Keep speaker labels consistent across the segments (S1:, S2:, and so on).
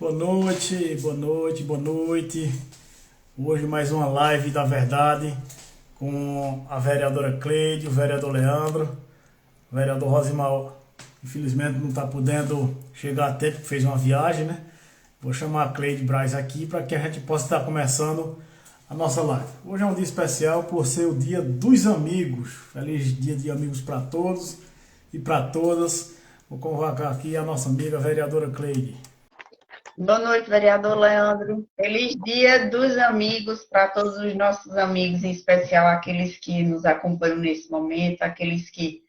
S1: Boa noite, boa noite, boa noite. Hoje mais uma live da verdade com a vereadora Cleide, o vereador Leandro, o vereador Rosimar. Infelizmente não está podendo chegar a tempo, porque fez uma viagem, né? Vou chamar a Cleide Braz aqui para que a gente possa estar começando a nossa live. Hoje é um dia especial por ser o dia dos amigos. Feliz dia de amigos para todos e para todas. Vou convocar aqui a nossa amiga vereadora Cleide.
S2: Boa noite, vereador Leandro. Feliz Dia dos Amigos para todos os nossos amigos, em especial aqueles que nos acompanham nesse momento, aqueles que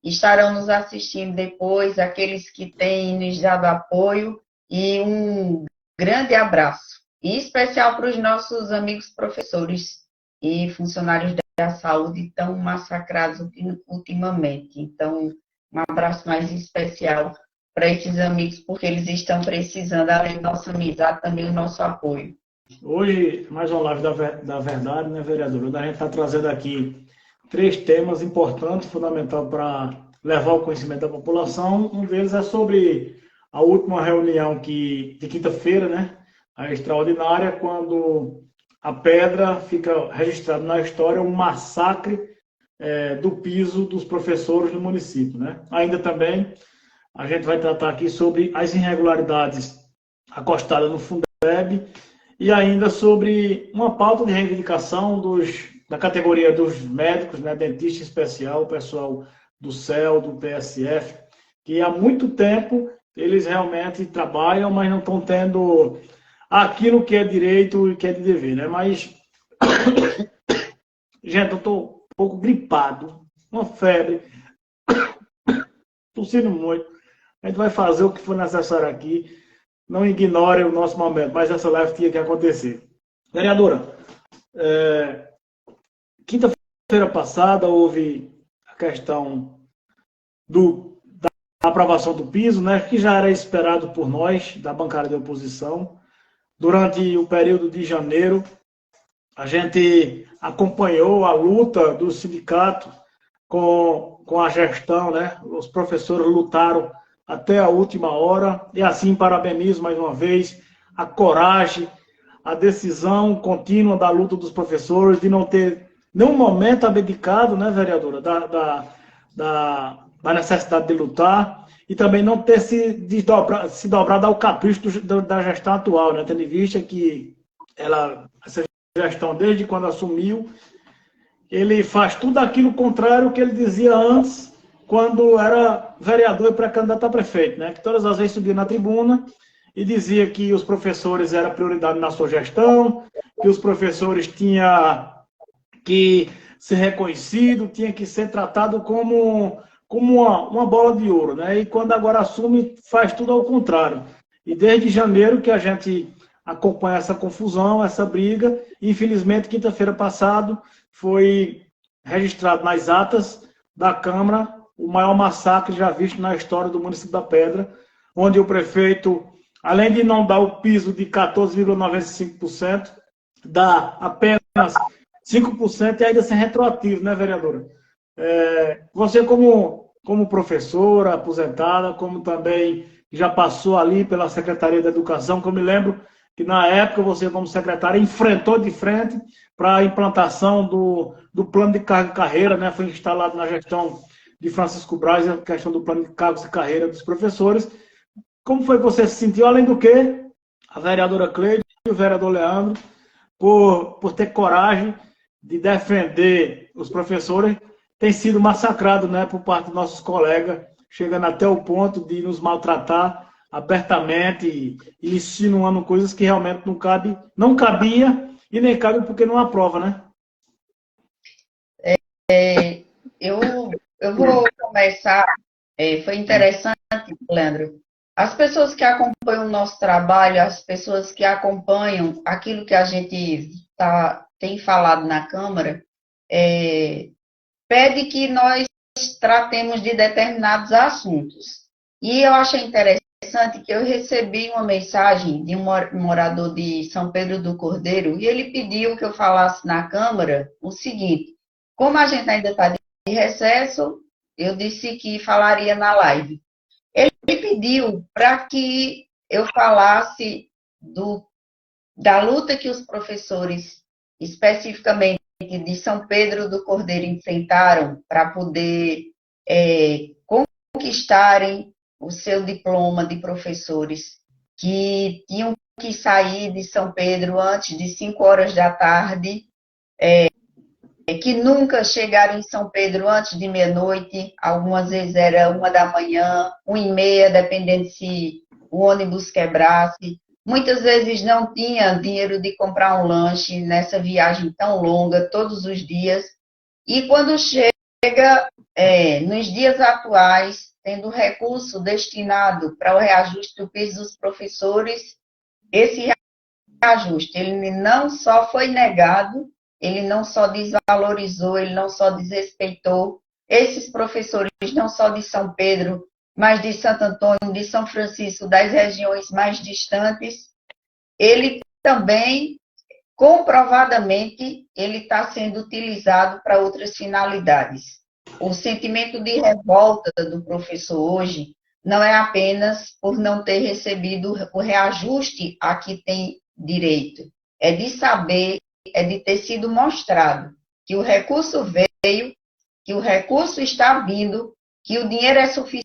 S2: estarão nos assistindo depois, aqueles que têm nos dado apoio e um grande abraço. Em especial para os nossos amigos professores e funcionários da saúde tão massacrados ultimamente. Então, um abraço mais especial para esses amigos, porque eles estão precisando, além da nossa amizade, também o nosso apoio.
S1: Hoje, mais uma live da verdade, né, vereador? Onde a gente está trazendo aqui três temas importantes, fundamentais para levar o conhecimento da população. Um deles é sobre a última reunião de quinta-feira, né? A extraordinária, quando a pedra fica registrada na história um massacre do piso dos professores do município, né? Ainda também a gente vai tratar aqui sobre as irregularidades acostadas no Fundeb e ainda sobre uma pauta de reivindicação da categoria dos médicos, né, dentista especial, o pessoal do CEL, do PSF, que há muito tempo eles realmente trabalham, mas não estão tendo aquilo que é direito e que é de dever, né? Mas, gente, eu estou um pouco gripado, uma febre, tossindo muito. A gente vai fazer o que for necessário aqui. Não ignore o nosso momento, mas essa live tinha que acontecer. Vereadora, quinta-feira passada houve a questão da aprovação do piso, né, que já era esperado por nós, da bancada de oposição. Durante o período de janeiro, a gente acompanhou a luta do sindicato com a gestão, né? Os professores lutaram até a última hora, e assim parabenizo mais uma vez a coragem, a decisão contínua da luta dos professores, de não ter nenhum momento abdicado, né, vereadora, da necessidade de lutar, e também não ter se dobrado ao capricho da gestão atual, né, tendo em vista que essa gestão, desde quando assumiu, ele faz tudo aquilo contrário que ele dizia antes, quando era vereador e pré-candidato a prefeito, né? Que todas as vezes subia na tribuna e dizia que os professores eram prioridade na sua gestão, que os professores tinham que ser reconhecido, tinha que ser tratado como uma bola de ouro, né? E quando agora assume, faz tudo ao contrário. E desde janeiro que a gente acompanha essa confusão, essa briga, e infelizmente, quinta-feira passada, foi registrado nas atas da Câmara o maior massacre já visto na história do município da Pedra, onde o prefeito, além de não dar o piso de 14,95%, dá apenas 5% e ainda sem retroativo, né, vereadora? Você, como professora aposentada, como também já passou ali pela Secretaria da Educação, que eu me lembro que na época você, como secretária, enfrentou de frente para a implantação do plano de cargo e carreira, né? Foi instalado na gestão de Francisco Braz a questão do plano de cargos e carreira dos professores. Como foi que você se sentiu? Além do que, a vereadora Cleide e o vereador Leandro, por ter coragem de defender os professores, tem sido massacrado, né, por parte dos nossos colegas, chegando até o ponto de nos maltratar abertamente e insinuando coisas que realmente não cabia e nem cabe porque não aprova, né?
S2: Eu vou começar. Foi interessante, Leandro. As pessoas que acompanham o nosso trabalho, as pessoas que acompanham aquilo que a gente tem falado na Câmara, pede que nós tratemos de determinados assuntos. E eu achei interessante que eu recebi uma mensagem de um morador de São Pedro do Cordeiro e ele pediu que eu falasse na Câmara o seguinte: como a gente ainda está de recesso, eu disse que falaria na live. Ele pediu para que eu falasse da luta que os professores, especificamente de São Pedro do Cordeiro, enfrentaram para poder conquistarem o seu diploma de professores, que tinham que sair de São Pedro antes de 5 horas da tarde, que nunca chegaram em São Pedro antes de meia-noite, algumas vezes era 1 da manhã, 1h30, dependendo se o ônibus quebrasse. Muitas vezes não tinha dinheiro de comprar um lanche nessa viagem tão longa, todos os dias. E quando chega, nos dias atuais, tendo recurso destinado para o reajuste do piso dos professores, esse reajuste, ele não só foi negado, ele não só desvalorizou, ele não só desrespeitou esses professores, não só de São Pedro, mas de Santo Antônio, de São Francisco, das regiões mais distantes, ele também, comprovadamente, ele está sendo utilizado para outras finalidades. O sentimento de revolta do professor hoje não é apenas por não ter recebido o reajuste a que tem direito, é de saber, é de ter sido mostrado que o recurso veio, que o recurso está vindo, que o dinheiro é suficiente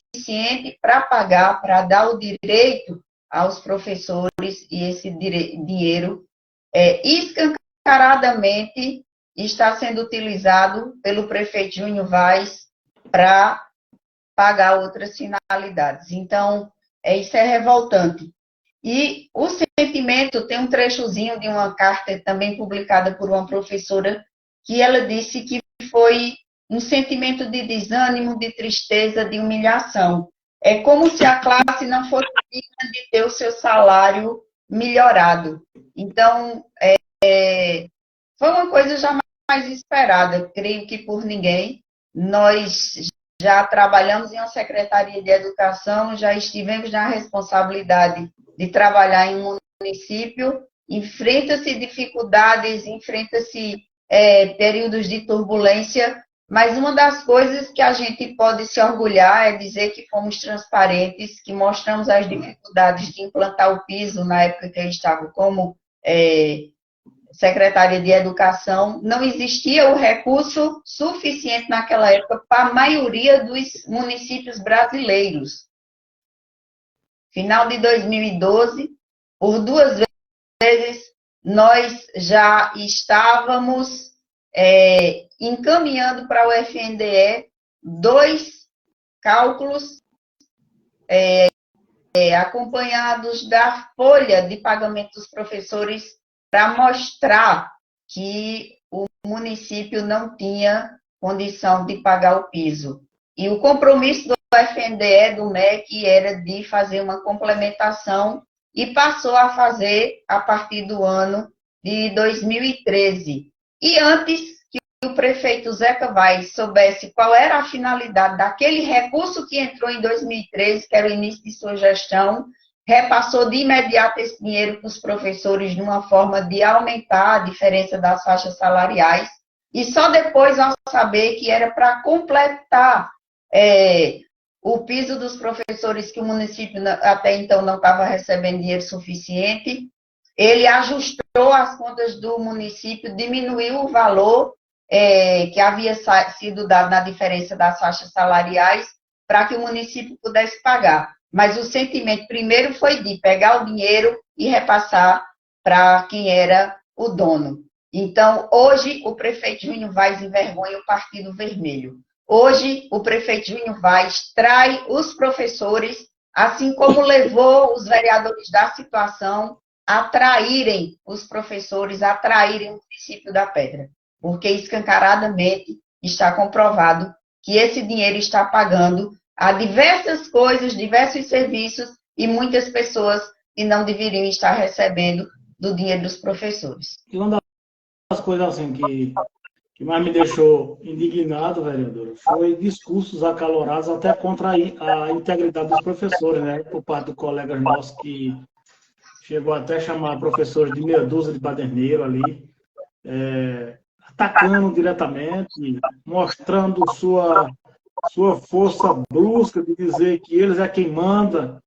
S2: para pagar, para dar o direito aos professores, e esse dinheiro escancaradamente está sendo utilizado pelo prefeito Júnior Vaz para pagar outras finalidades. Então, isso é revoltante. E o sentimento, tem um trechozinho de uma carta também publicada por uma professora, que ela disse que foi um sentimento de desânimo, de tristeza, de humilhação. É como se a classe não fosse digna de ter o seu salário melhorado. Então, foi uma coisa jamais esperada, creio que por ninguém. Nós já trabalhamos em uma secretaria de educação, já estivemos na responsabilidade de trabalhar em um município, enfrenta-se dificuldades, enfrenta-se períodos de turbulência, mas uma das coisas que a gente pode se orgulhar é dizer que fomos transparentes, que mostramos as dificuldades de implantar o piso na época que eu estava como secretária de Educação. Não existia o recurso suficiente naquela época para a maioria dos municípios brasileiros. Final de 2012, por 2 vezes, nós já estávamos encaminhando para o FNDE 2 cálculos acompanhados da folha de pagamento dos professores para mostrar que o município não tinha condição de pagar o piso. E o compromisso do FNDE, do MEC, era de fazer uma complementação e passou a fazer a partir do ano de 2013. E antes que o prefeito Zeca Vaz soubesse qual era a finalidade daquele recurso que entrou em 2013, que era o início de sua gestão, repassou de imediato esse dinheiro para os professores numa forma de aumentar a diferença das faixas salariais, e só depois, ao saber que era para completar o piso dos professores, que o município até então não estava recebendo dinheiro suficiente, ele ajustou as contas do município, diminuiu o valor que havia sido dado na diferença das faixas salariais para que o município pudesse pagar. Mas o sentimento primeiro foi de pegar o dinheiro e repassar para quem era o dono. Então, hoje, o prefeito Júnior Vaz envergonha o Partido Vermelho. Hoje, o prefeito Júnior Vaz trai os professores, assim como levou os vereadores da situação a traírem os professores, a traírem o município da Pedra. Porque escancaradamente está comprovado que esse dinheiro está pagando a diversas coisas, diversos serviços e muitas pessoas que não deveriam estar recebendo do dinheiro dos professores.
S1: E uma das coisas assim que mais me deixou indignado, vereadora, foi discursos acalorados até contra a integridade dos professores, né? Por parte do colega nosso que chegou até a chamar professores de meia dúzia de baderneiro ali, atacando diretamente, mostrando sua força brusca de dizer que eles é quem manda,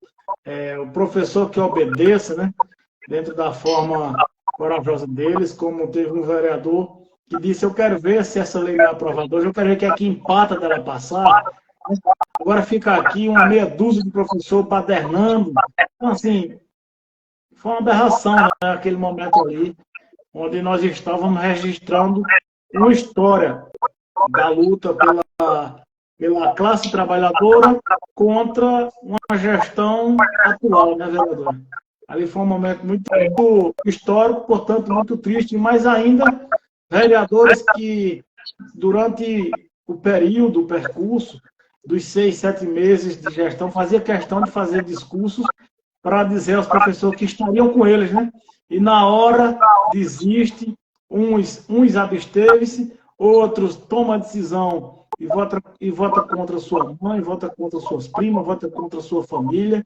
S1: o professor que obedeça, né? Dentro da forma corajosa deles, como teve um vereador que disse, eu quero ver se essa lei não é aprovada hoje, eu quero ver quem é que empata dela passar. Agora fica aqui uma meia dúzia de professor badernando. Então, assim, foi uma aberração, né, naquele momento ali, onde nós estávamos registrando uma história da luta pela classe trabalhadora contra uma gestão atual, né, vereador? Ali foi um momento muito histórico, portanto, muito triste, mas ainda vereadores que, durante o período, o percurso, dos 6, 7 meses de gestão, fazia questão de fazer discursos para dizer aos professores que estariam com eles, né? E na hora desiste, uns absteve-se, outros tomam a decisão e vota contra sua mãe, vota contra suas primas, vota contra sua família,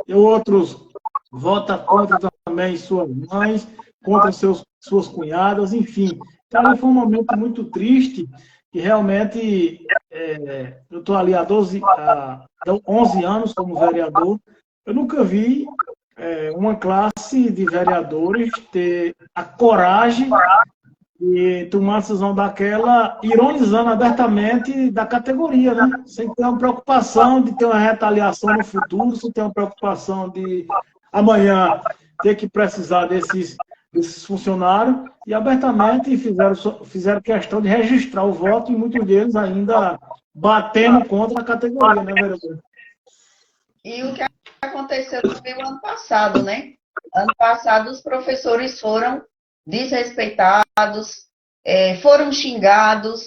S1: e outros vota contra também suas mães, contra suas cunhadas, enfim. Então, foi um momento muito triste e realmente eu estou ali há 11 anos como vereador, eu nunca vi uma classe de vereadores ter a coragem de tomar uma decisão daquela, ironizando abertamente da categoria, né? Sem ter uma preocupação de ter uma retaliação no futuro, sem ter uma preocupação de amanhã ter que precisar desses funcionários, e abertamente fizeram questão de registrar o voto, e muitos deles ainda batendo contra a categoria, né, vereador?
S2: E o que aconteceu foi o ano passado, né? Ano passado, os professores foram desrespeitados, foram xingados,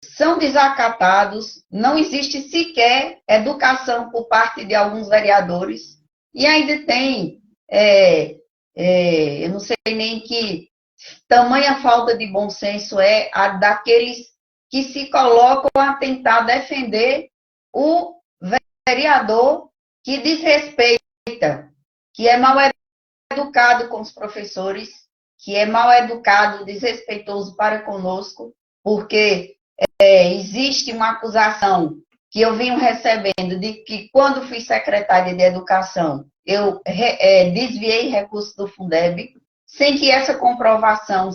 S2: são desacatados, não existe sequer educação por parte de alguns vereadores, e ainda tem, eu não sei nem que tamanha falta de bom senso é a daqueles que se colocam a tentar defender o vereador que desrespeita, que é mal educado com os professores, que é mal educado, desrespeitoso para conosco, porque existe uma acusação que eu venho recebendo de que, quando fui secretária de Educação, eu desviei recursos do Fundeb, sem que essa comprovação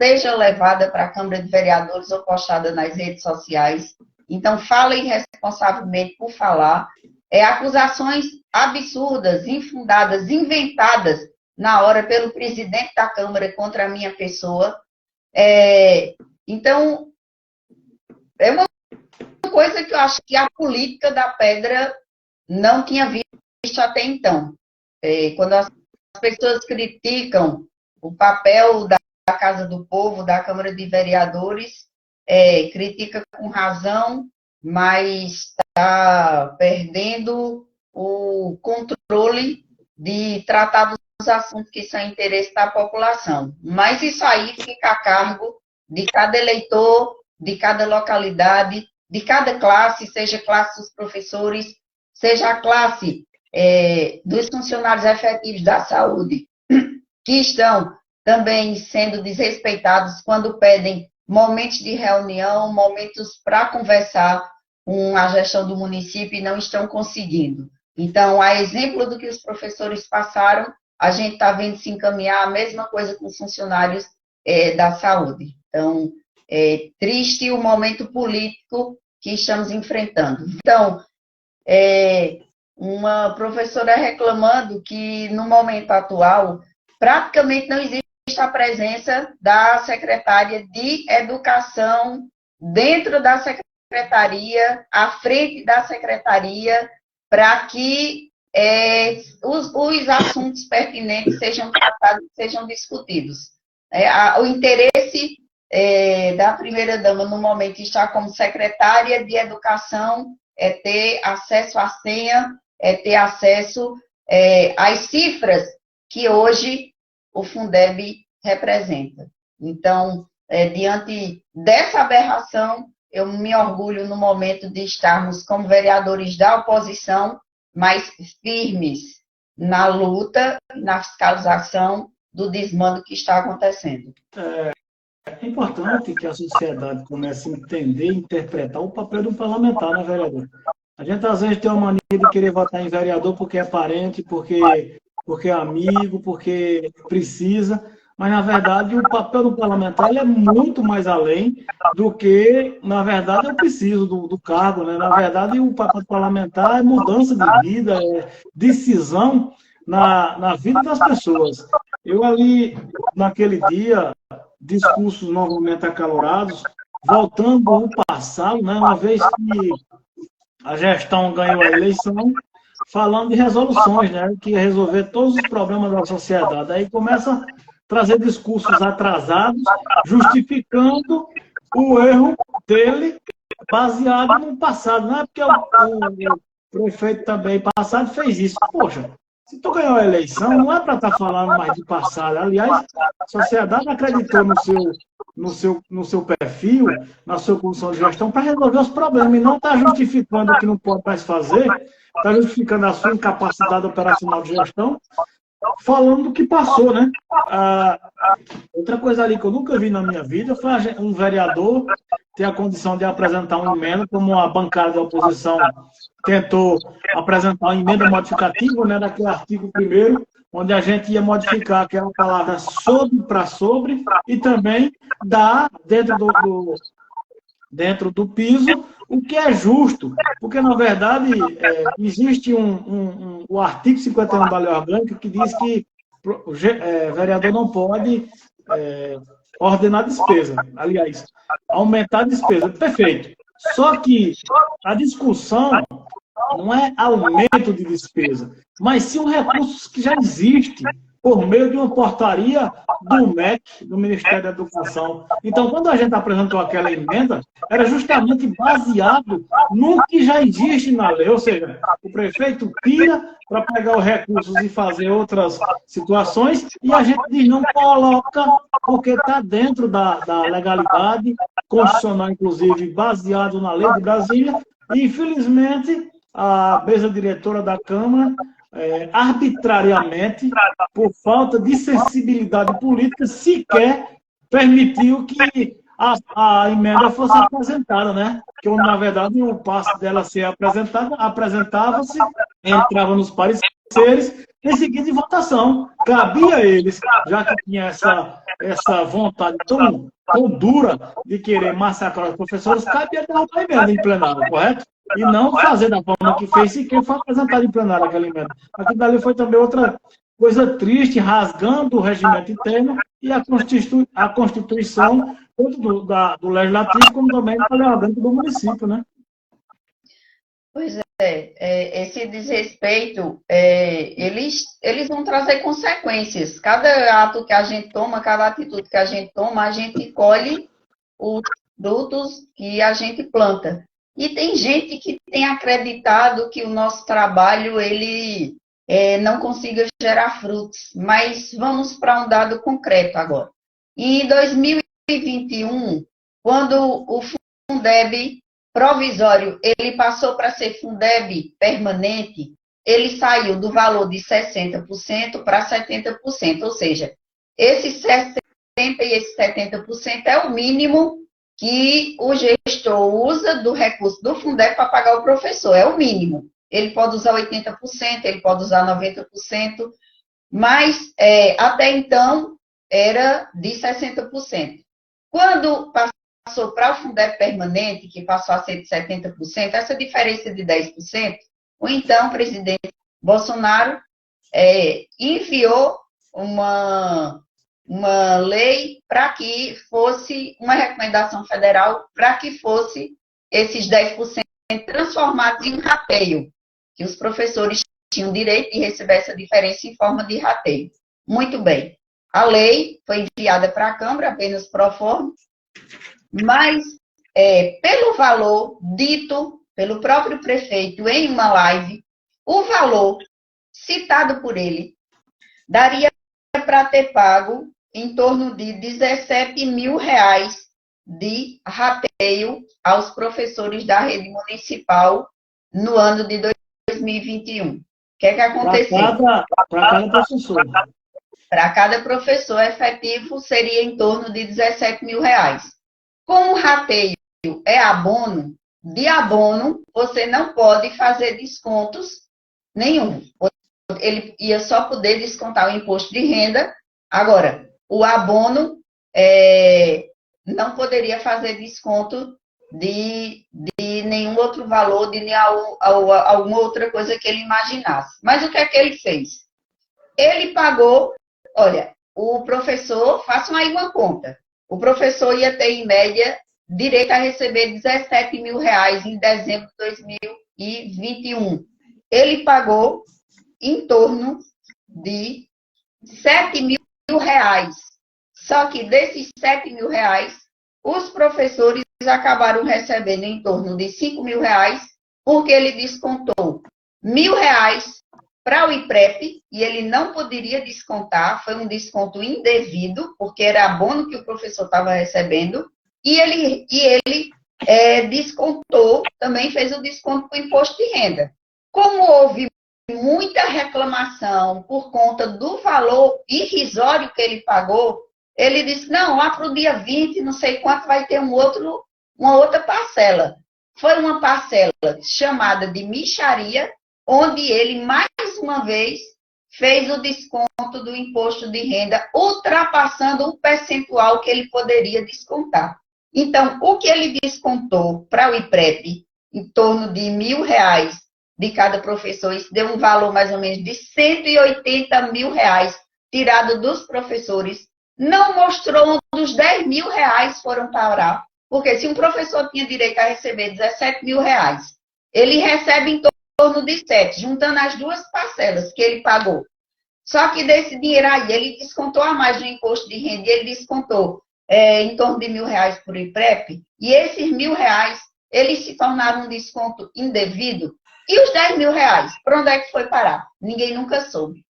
S2: seja levada para a Câmara de Vereadores ou postada nas redes sociais. Então, falem responsavelmente por falar. Acusações absurdas, infundadas, inventadas na hora pelo presidente da Câmara contra a minha pessoa. Então, é uma coisa que eu acho que a política da pedra não tinha visto até então. Quando as pessoas criticam o papel da Casa do Povo, da Câmara de Vereadores, critica com razão, mas está perdendo o controle de tratar dos assuntos que são interesse da população. Mas isso aí fica a cargo de cada eleitor, de cada localidade, de cada classe, seja a classe dos professores, seja a classe dos funcionários efetivos da saúde, que estão também sendo desrespeitados quando pedem momentos de reunião, momentos para conversar com a gestão do município e não estão conseguindo. Então, a exemplo do que os professores passaram, a gente está vendo se encaminhar a mesma coisa com os funcionários da saúde. Então, é triste o momento político que estamos enfrentando. Então, uma professora reclamando que, no momento atual, praticamente não existe a presença da secretária de Educação dentro da secretaria, à frente da secretaria, para que os assuntos pertinentes sejam tratados, sejam discutidos. O interesse da primeira-dama, no momento, está como secretária de Educação, é ter acesso à senha, é ter acesso às cifras que hoje o Fundeb representa. Então, diante dessa aberração, eu me orgulho no momento de estarmos como vereadores da oposição, mas firmes na luta, na fiscalização do desmando que está acontecendo.
S1: É importante que a sociedade comece a entender e interpretar o papel do parlamentar, né, vereador? A gente às vezes tem uma mania de querer votar em vereador porque é parente, porque é amigo, porque precisa, mas na verdade o papel do parlamentar ele é muito mais além do que, na verdade, eu preciso do cargo, né? Na verdade, o papel do parlamentar é mudança de vida, é decisão na vida das pessoas. Eu ali, naquele dia, discursos novamente acalorados, voltando ao passado, né? Uma vez que a gestão ganhou a eleição, falando de resoluções, né? Que ia resolver todos os problemas da sociedade. Aí começa a trazer discursos atrasados, justificando o erro dele, baseado no passado. Não é porque o prefeito também passado fez isso. Poxa, se tu ganhou a eleição, não é para estar falando mais de passado. Aliás, a sociedade acreditou no seu perfil, na sua condição de gestão, para resolver os problemas, e não está justificando o que não pode mais fazer, está justificando a sua incapacidade operacional de gestão, falando do que passou, né? Outra coisa ali que eu nunca vi na minha vida foi um vereador ter a condição de apresentar uma emenda, como a bancada da oposição tentou apresentar uma emenda modificativa, né, daquele artigo 1º, onde a gente ia modificar aquela palavra sobre para sobre e também dar dentro do piso o que é justo, porque, na verdade, existe o artigo 51 da Lei Orgânica que diz que o vereador não pode ordenar despesa, aliás, aumentar a despesa. Perfeito. Só que a discussão não é aumento de despesa, mas sim um recurso que já existe por meio de uma portaria do MEC, do Ministério da Educação. Então, quando a gente apresentou aquela emenda, era justamente baseado no que já existe na lei, ou seja, o prefeito tira para pegar os recursos e fazer outras situações, e a gente diz, não coloca, porque está dentro da legalidade constitucional, inclusive, baseado na lei de Brasília, e, infelizmente, a mesa diretora da Câmara, arbitrariamente, por falta de sensibilidade política, sequer permitiu que a emenda fosse apresentada, né? Que, na verdade, o passo dela ser apresentada, apresentava-se, entrava nos pareceres, em seguida de votação. Cabia a eles, já que tinha essa vontade tão dura de querer massacrar os professores, cabia derrotar a emenda em plenário, correto? E não fazer da forma que fez, sequer foi apresentado em plenário aquela emenda. Aquilo dali foi também outra coisa triste, rasgando o regimento interno e a Constituição, tanto do Legislativo, como também da Lei Orgânica do município, né?
S2: Pois é, esse desrespeito, eles vão trazer consequências. Cada ato que a gente toma, cada atitude que a gente toma, a gente colhe os frutos que a gente planta. E tem gente que tem acreditado que o nosso trabalho, ele não consiga gerar frutos. Mas vamos para um dado concreto agora. Em 2021, quando o Fundeb provisório, ele passou para ser Fundeb permanente, ele saiu do valor de 60% para 70%. Ou seja, esses 60% e esses 70% é o mínimo que o gestor usa do recurso do Fundeb para pagar o professor, é o mínimo. Ele pode usar 80%, ele pode usar 90%, mas até então era de 60%. Quando passou para o Fundeb permanente, que passou a ser de 70%, essa diferença de 10%, o então presidente Bolsonaro enviou uma lei para que fosse uma recomendação federal para que fosse esses 10% transformados em rateio, que os professores tinham direito de receber essa diferença em forma de rateio. Muito bem. A lei foi enviada para a Câmara, apenas pro forma, mas pelo valor dito pelo próprio prefeito em uma live, o valor citado por ele daria para ter pago em torno de R$17 mil de rateio aos professores da rede municipal no ano de 2021. O que é que aconteceu?
S1: Para cada professor.
S2: Para cada professor efetivo seria em torno de R$17 mil. Como o rateio é abono, de abono, você não pode fazer descontos nenhum. Ele ia só poder descontar o imposto de renda. Agora, o abono não poderia fazer desconto de nenhum outro valor, de alguma outra coisa que ele imaginasse. Mas o que é que ele fez? Ele pagou, olha, o professor, façam aí uma conta, o professor ia ter, em média, direito a receber 17 mil reais em dezembro de 2021. Ele pagou em torno de 7 mil reais. Só que desses 7 mil reais, os professores acabaram recebendo em torno de 5 mil reais, porque ele descontou 1.000 reais para o IPREP, e ele não poderia descontar, foi um desconto indevido, porque era abono que o professor estava recebendo, e ele descontou, também fez o desconto para o imposto de renda. Como houve muita reclamação por conta do valor irrisório que ele pagou, ele disse, não, lá para o dia 20, não sei quanto, vai ter uma outra parcela. Foi uma parcela chamada de mixaria, onde ele, mais uma vez, fez o desconto do imposto de renda, ultrapassando o percentual que ele poderia descontar. Então, o que ele descontou para o IPREP, em torno de 1.000 reais de cada professor, isso deu um valor mais ou menos de 180 mil reais, tirado dos professores, não mostrou onde os 10 mil reais foram parar, porque se um professor tinha direito a receber 17 mil reais, ele recebe em torno de 7, juntando as duas parcelas que ele pagou. Só que desse dinheiro aí, ele descontou a mais do imposto de renda, e ele descontou em torno de 1.000 reais por IPREP, e esses 1.000 reais, eles se tornaram um desconto indevido. E os 10 mil reais, para onde é que foi parar? Ninguém nunca soube.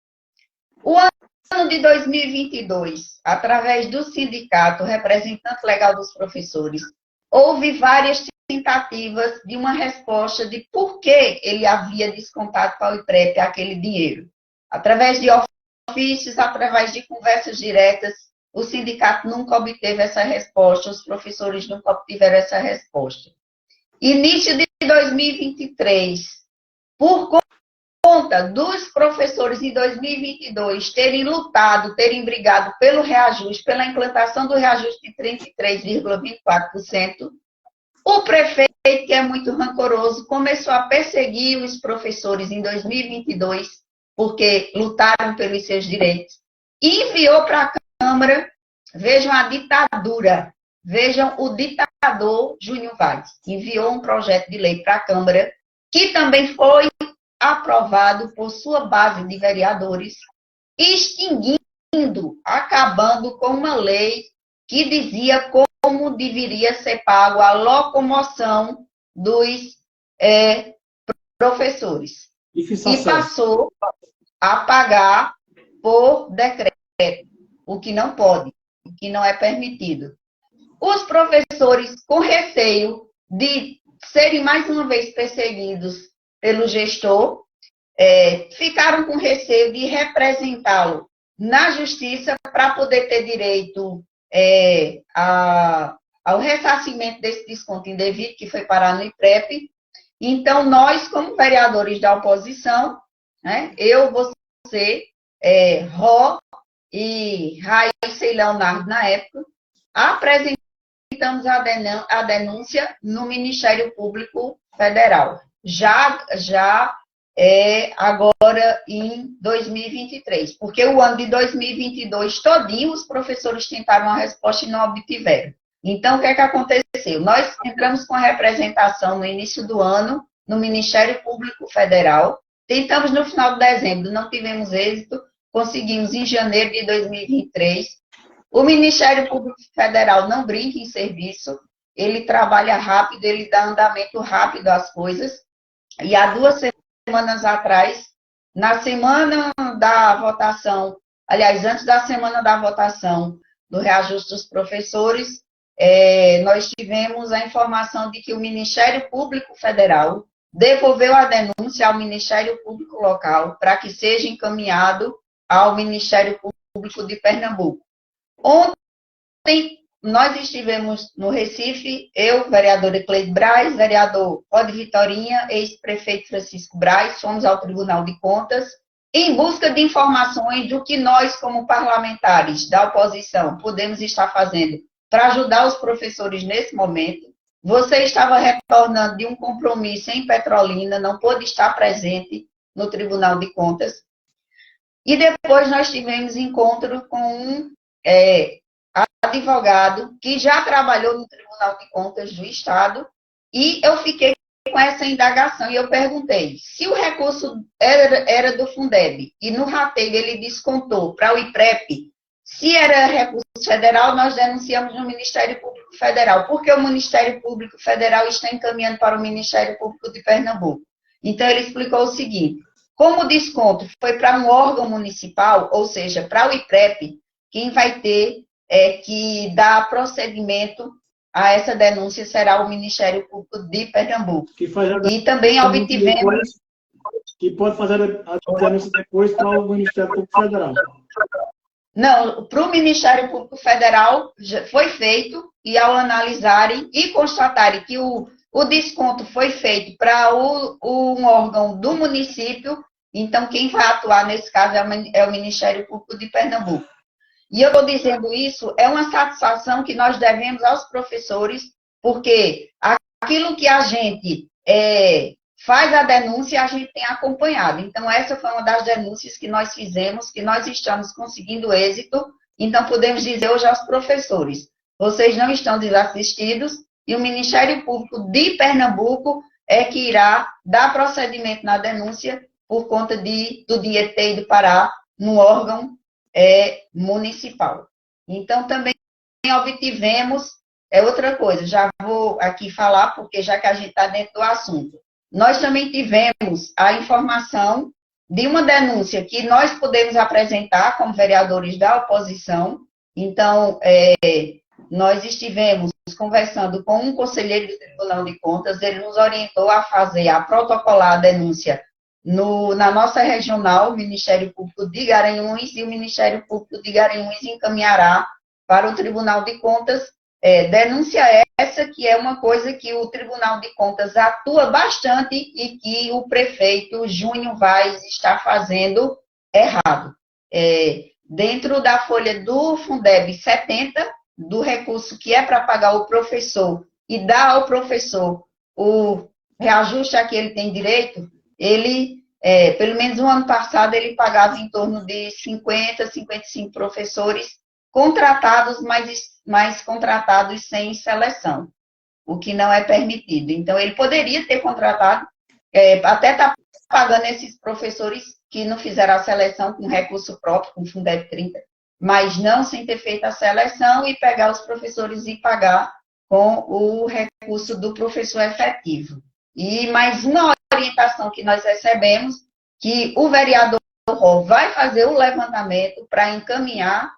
S2: O ano de 2022, através do sindicato representante legal dos professores, houve várias tentativas de uma resposta de por que ele havia descontado para o IPREP aquele dinheiro. Através de ofícios, através de conversas diretas, o sindicato nunca obteve essa resposta, os professores nunca obtiveram essa resposta. Início de 2023, por conta dos professores em 2022 terem lutado, terem brigado pelo reajuste, pela implantação do reajuste de 33,24%, o prefeito, que é muito rancoroso, começou a perseguir os professores em 2022, porque lutaram pelos seus direitos, e enviou para a Câmara, vejam a ditadura, vejam o ditador Júnior Valles, enviou um projeto de lei para a Câmara, que também foi aprovado por sua base de vereadores, extinguindo, acabando com uma lei que dizia como deveria ser pago a locomoção dos professores. E passou a pagar por decreto, o que não pode, o que não é permitido. Os professores, com receio de serem mais uma vez perseguidos pelo gestor, ficaram com receio de representá-lo na justiça para poder ter direito ao ressarcimento desse desconto indevido que foi parar no IPREP. Então, nós, como vereadores da oposição, né, eu, você, Ró e Raíssa e Leonardo, na época, apresentamos a denúncia no Ministério Público Federal. Já agora em 2023, porque o ano de 2022 todinho os professores tentaram uma resposta e não obtiveram. Então, o que é que aconteceu? Nós entramos com a representação no início do ano no Ministério Público Federal, tentamos no final de dezembro, não tivemos êxito, conseguimos em janeiro de 2023. O Ministério Público Federal não brinca em serviço, ele trabalha rápido, ele dá andamento rápido às coisas. E há 2 semanas atrás, na semana da votação, aliás, antes da semana da votação do reajuste dos professores, nós tivemos a informação de que o Ministério Público Federal devolveu a denúncia ao Ministério Público Local para que seja encaminhado ao Ministério Público de Pernambuco. Ontem, nós estivemos no Recife, eu, vereadora Cleide Braz, vereador Rod Vitorinha, ex-prefeito Francisco Braz, fomos ao Tribunal de Contas em busca de informações do que nós, como parlamentares da oposição, podemos estar fazendo para ajudar os professores nesse momento. Você estava retornando de um compromisso em Petrolina, não pôde estar presente no Tribunal de Contas. E depois nós tivemos encontro com um advogado que já trabalhou no Tribunal de Contas do Estado, e eu fiquei com essa indagação, e eu perguntei, se o recurso era do Fundeb, e no rateio ele descontou para o IPREP, se era recurso federal, nós denunciamos no Ministério Público Federal, porque o Ministério Público Federal está encaminhando para o Ministério Público de Pernambuco. Então, ele explicou o seguinte, como o desconto foi para um órgão municipal, ou seja, para o IPREP, quem vai ter que dar procedimento a essa denúncia será o Ministério Público de Pernambuco. E também obtivemos...
S1: Que pode fazer a denúncia depois para o Ministério Público Federal.
S2: Não, para o Ministério Público Federal já foi feito, e ao analisarem e constatarem que o desconto foi feito para um órgão do município, então quem vai atuar nesse caso é o Ministério Público de Pernambuco. E eu estou dizendo isso, é uma satisfação que nós devemos aos professores, porque aquilo que a gente faz a denúncia, a gente tem acompanhado. Então, essa foi uma das denúncias que nós fizemos, que nós estamos conseguindo êxito. Então, podemos dizer hoje aos professores, vocês não estão desassistidos, e o Ministério Público de Pernambuco é que irá dar procedimento na denúncia por conta do Tietê do Pará, no órgão municipal. Então, também obtivemos, outra coisa, já vou aqui falar, porque já que a gente está dentro do assunto, nós também tivemos a informação de uma denúncia que nós podemos apresentar como vereadores da oposição. Então, nós estivemos conversando com um conselheiro do Tribunal de Contas, ele nos orientou a fazer, a protocolar a denúncia na nossa regional, o Ministério Público de Garanhuns, e o Ministério Público de Garanhuns encaminhará para o Tribunal de Contas. Denúncia essa que é uma coisa que o Tribunal de Contas atua bastante e que o prefeito Júnior Vaz está fazendo errado. Dentro da folha do Fundeb 70, do recurso que é para pagar o professor e dar ao professor o reajuste a que ele tem direito, ele, pelo menos no ano passado, ele pagava em torno de 50, 55 professores contratados, mas contratados sem seleção, o que não é permitido. Então, ele poderia ter contratado, até está pagando esses professores que não fizeram a seleção com recurso próprio, com Fundeb 30, mas não sem ter feito a seleção e pegar os professores e pagar com o recurso do professor efetivo. Mais uma orientação que nós recebemos, que o vereador vai fazer o levantamento para encaminhar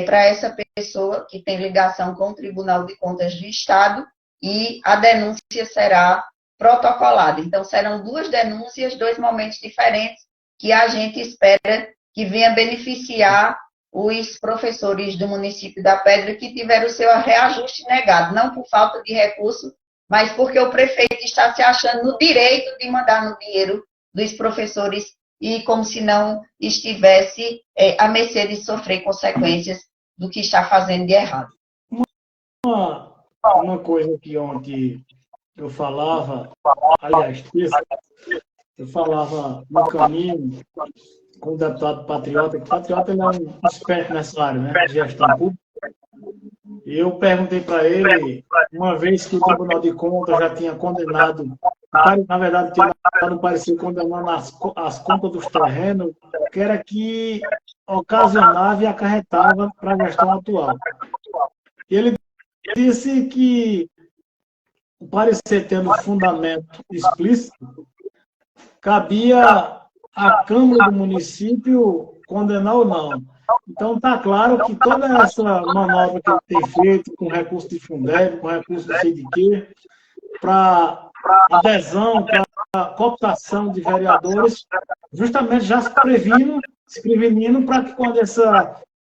S2: para essa pessoa que tem ligação com o Tribunal de Contas do Estado, e a denúncia será protocolada. Então, serão duas denúncias, dois momentos diferentes, que a gente espera que venha beneficiar os professores do município da Pedra que tiveram o seu reajuste negado, não por falta de recurso, mas porque o prefeito está se achando no direito de mandar no dinheiro dos professores e como se não estivesse à mercê de sofrer consequências do que está fazendo de errado.
S1: Uma coisa que ontem eu falava, aliás, eu falava no caminho com o deputado Patriota, que o Patriota ele é um expert nessa área, né, de gestão pública. E eu perguntei para ele, uma vez que o Tribunal de Contas já tinha condenado, na verdade, tinha dado um parecer condenando as contas dos terrenos, que era que ocasionava e acarretava para a gestão atual. E ele disse que o parecer tendo fundamento explícito, cabia à Câmara do município condenar ou não. Então, está claro que toda essa manobra que ele tem feito com recurso de Fundeb, com recurso de sei de quê, para adesão, para cooptação de vereadores, justamente já se prevenindo para que quando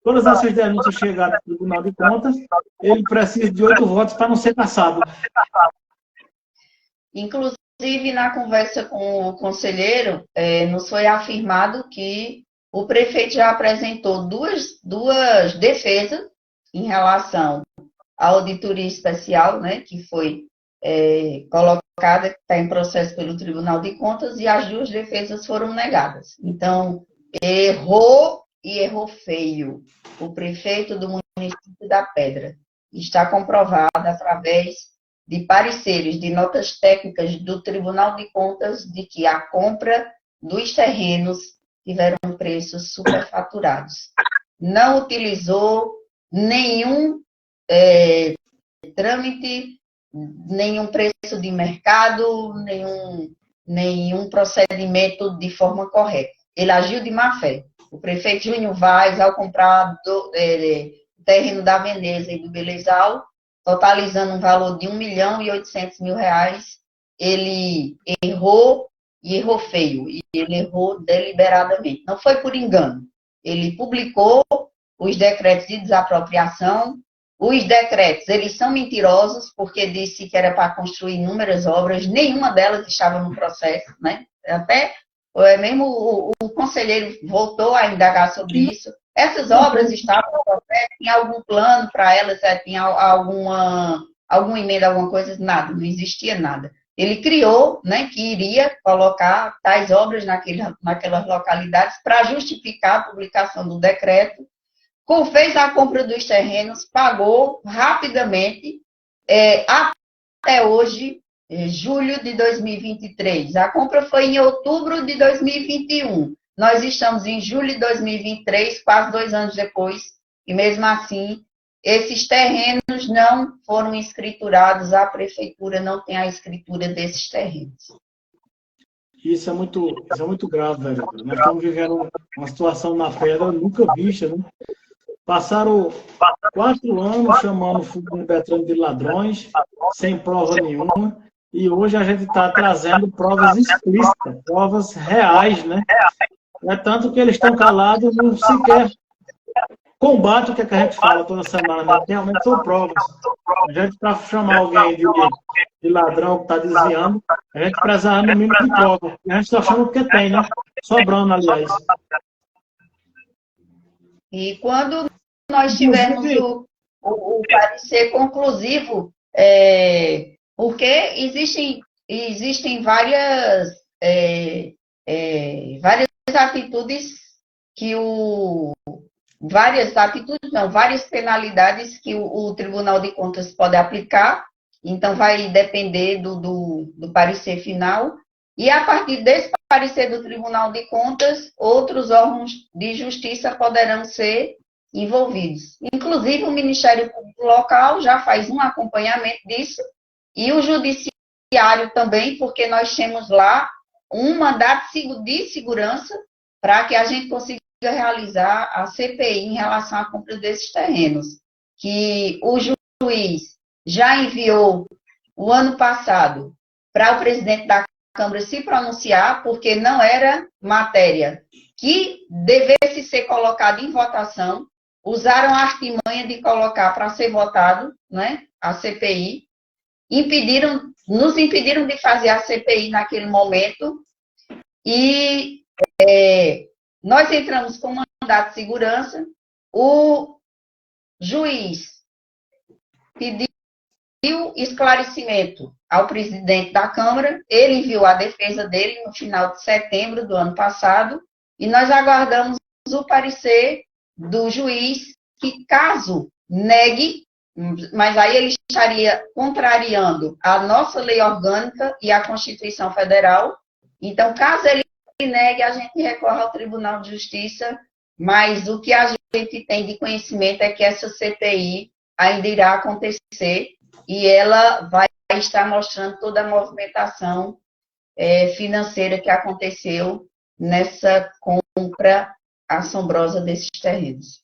S1: todas essas denúncias chegarem ao Tribunal de Contas, ele precisa de 8 votos para não ser cassado.
S2: Inclusive, na conversa com o conselheiro, nos foi afirmado que o prefeito já apresentou duas defesas em relação à auditoria especial, né, que foi colocada, que está em processo pelo Tribunal de Contas, e as 2 defesas foram negadas. Então, errou e errou feio o prefeito do município da Pedra. Está comprovado através de pareceres, de notas técnicas do Tribunal de Contas, de que a compra dos terrenos tiveram preços superfaturados. Não utilizou nenhum trâmite, nenhum preço de mercado, nenhum procedimento de forma correta. Ele agiu de má fé. O prefeito Júnior Vaz, ao comprar o terreno da Veneza e do Belezal, totalizando um valor de R$1.800.000, ele errou e errou feio, e ele errou deliberadamente. Não foi por engano. Ele publicou os decretos de desapropriação. Os decretos, eles são mentirosos, porque disse que era para construir inúmeras obras, nenhuma delas estava no processo, né? Até mesmo o conselheiro voltou a indagar sobre isso. Essas obras estavam no processo, tinha algum plano para elas, tinha alguma emenda, alguma coisa, nada, não existia nada. Ele criou, né, que iria colocar tais obras naquelas localidades para justificar a publicação do decreto, fez a compra dos terrenos, pagou rapidamente, até hoje, julho de 2023. A compra foi em outubro de 2021. Nós estamos em julho de 2023, quase 2 anos depois, e mesmo assim, esses terrenos não foram escriturados, a prefeitura não tem a escritura desses terrenos.
S1: Isso é muito grave, vereador. Nós estamos vivendo uma situação na Pedra nunca vista, né? Passaram 4 anos chamando o Fogo de Betânia de ladrões, sem prova nenhuma, e hoje a gente está trazendo provas explícitas, provas reais, né? É tanto que eles estão calados, não sequer combate o que a gente fala toda semana, né? Realmente são provas. A gente, para chamar alguém de ladrão que está desviando, a gente precisa no mínimo de prova. E a gente só chama porque tem, né? Sobrando, aliás.
S2: E quando nós tivermos o parecer conclusivo, porque existem várias atitudes várias penalidades que o Tribunal de Contas pode aplicar, então vai depender do parecer final, e a partir desse parecer do Tribunal de Contas, outros órgãos de justiça poderão ser envolvidos. Inclusive, o Ministério Público Local já faz um acompanhamento disso, e o Judiciário também, porque nós temos lá um mandato de segurança para que a gente consiga realizar a CPI em relação à compra desses terrenos, que o juiz já enviou o ano passado para o presidente da Câmara se pronunciar, porque não era matéria que devesse ser colocada em votação, usaram a artimanha de colocar para ser votado, né, a CPI, nos impediram de fazer a CPI naquele momento, e nós entramos com mandato de segurança, o juiz pediu esclarecimento ao presidente da Câmara, ele enviou a defesa dele no final de setembro do ano passado, e nós aguardamos o parecer do juiz, que caso negue, mas aí ele estaria contrariando a nossa lei orgânica e a Constituição Federal, então caso ele negue, a gente recorre ao Tribunal de Justiça, mas o que a gente tem de conhecimento é que essa CPI ainda irá acontecer e ela vai estar mostrando toda a movimentação financeira que aconteceu nessa compra assombrosa desses terrenos.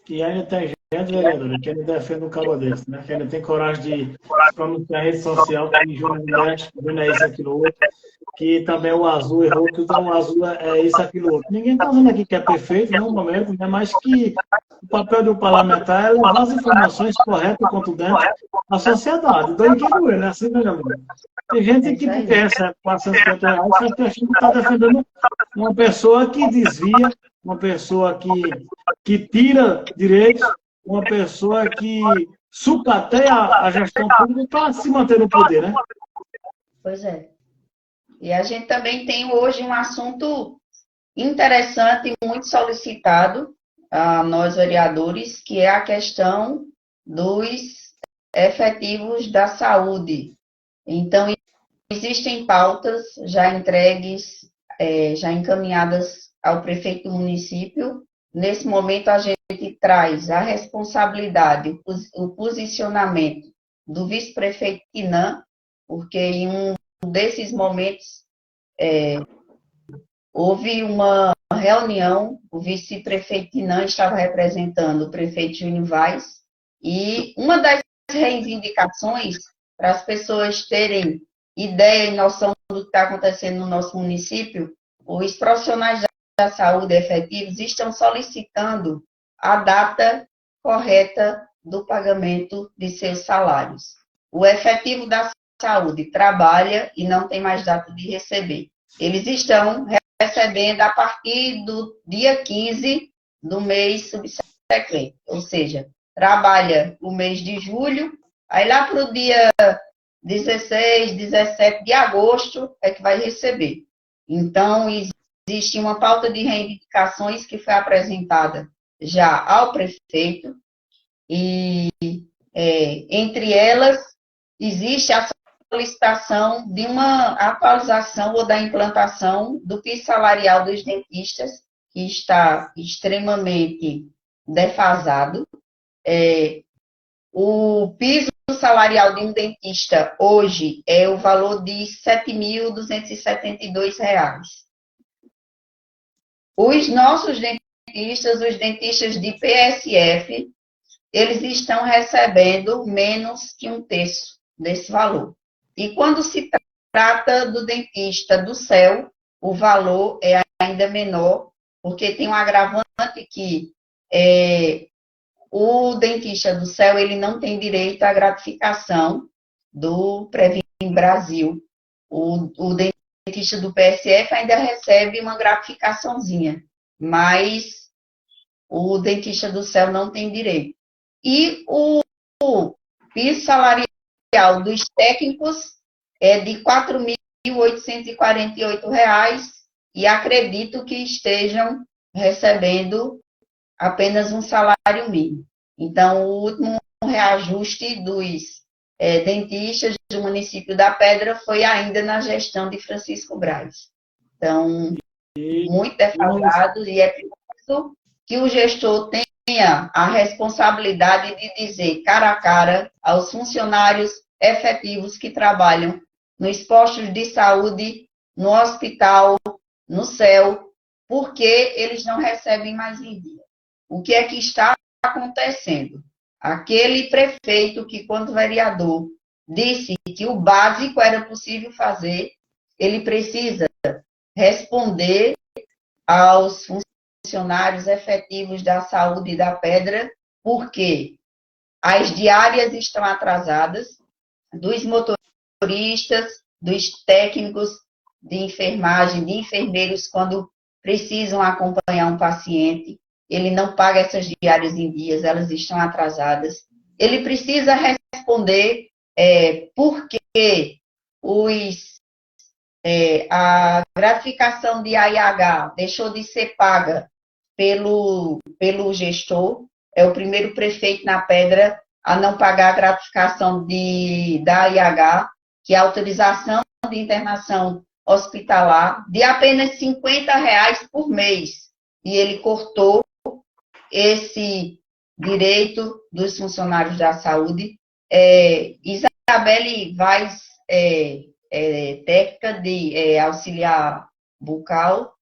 S1: E ainda tem gente, vereadora, que ainda defende um cabo desse, né? Que ainda tem coragem de pronunciar a rede social, que Júnior é isso, aquilo outro. que também o azul errou, que o azul é isso, aquilo, outro. Ninguém está dizendo aqui que é perfeito, não, momento, né? Mas que o papel do parlamentar é levar as informações corretas e contundentes à sociedade. Doe quem doer, né? Assim, meu amigo. Tem gente que porque recebe R$ 450, sai achando que está defendendo uma pessoa que desvia, uma pessoa que tira direitos, uma pessoa que sucateia a gestão pública para se manter no poder, né?
S2: Pois é. E a gente também tem hoje um assunto interessante e muito solicitado a nós vereadores, que é a questão dos efetivos da saúde. Então, existem pautas já entregues, já encaminhadas ao prefeito do município. Nesse momento, a gente traz a responsabilidade, o posicionamento do vice-prefeito Inan, porque em um desses momentos houve uma reunião, o vice-prefeito Inan estava representando o prefeito Júnior Vaz, e uma das reivindicações, para as pessoas terem ideia e noção do que está acontecendo no nosso município, os profissionais da saúde efetivos estão solicitando a data correta do pagamento de seus salários. O efetivo da saúde trabalha e não tem mais data de receber. Eles estão recebendo a partir do dia 15 do mês subsequente, ou seja, trabalha o mês de julho, aí lá para o dia 16, 17 de agosto é que vai receber. Então, existe uma pauta de reivindicações que foi apresentada já ao prefeito e, entre elas, existe a solicitação de uma atualização ou da implantação do piso salarial dos dentistas, que está extremamente defasado. O piso salarial de um dentista hoje é o valor de R$ 7.272. Os nossos dentistas, os dentistas de PSF, eles estão recebendo menos que um terço desse valor. E quando se trata do dentista do CEL, o valor é ainda menor, porque tem um agravante que o dentista do CEL ele não tem direito à gratificação do Previm Brasil. O dentista do PSF ainda recebe uma gratificaçãozinha, mas o dentista do CEL não tem direito. E o piso salarial dos técnicos é de R$ 4.848 e acredito que estejam recebendo apenas um salário mínimo. Então, o último reajuste dos dentistas do município da Pedra foi ainda na gestão de Francisco Braz. Então, muito defasado, e é preciso que o gestor tenha a responsabilidade de dizer cara a cara aos funcionários efetivos que trabalham nos postos de saúde, no hospital, no CEL, porque eles não recebem mais em dia. O que é que está acontecendo? Aquele prefeito que, quando vereador, disse que o básico era possível fazer, ele precisa responder aos funcionários efetivos da saúde da Pedra, porque as diárias estão atrasadas, dos motoristas, dos técnicos de enfermagem, de enfermeiros, quando precisam acompanhar um paciente, ele não paga essas diárias em dias, elas estão atrasadas. Ele precisa responder por que a gratificação de AIH deixou de ser paga pelo gestor. É o primeiro prefeito na Pedra a não pagar a gratificação da AIH, que é a autorização de internação hospitalar, de apenas R$ 50 por mês. E ele cortou esse direito dos funcionários da saúde. Isabelle Vaz, técnica de auxiliar bucal,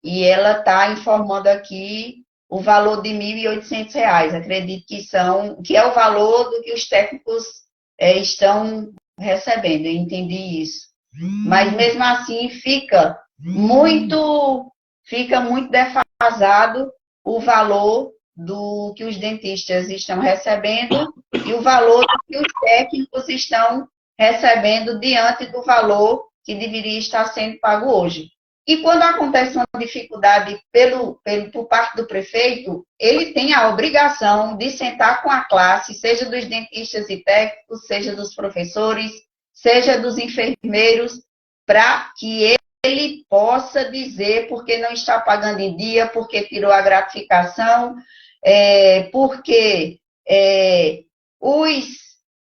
S2: e ela está informando aqui o valor de R$ 1.800. Acredito que é o valor do que os técnicos estão recebendo. Eu entendi isso. Mas mesmo assim fica muito defasado o valor do que os dentistas estão recebendo e o valor que os técnicos estão recebendo diante do valor que deveria estar sendo pago hoje. E quando acontece uma dificuldade por parte do prefeito, ele tem a obrigação de sentar com a classe, seja dos dentistas e técnicos, seja dos professores, seja dos enfermeiros, para que ele possa dizer porque não está pagando em dia, porque tirou a gratificação, porque os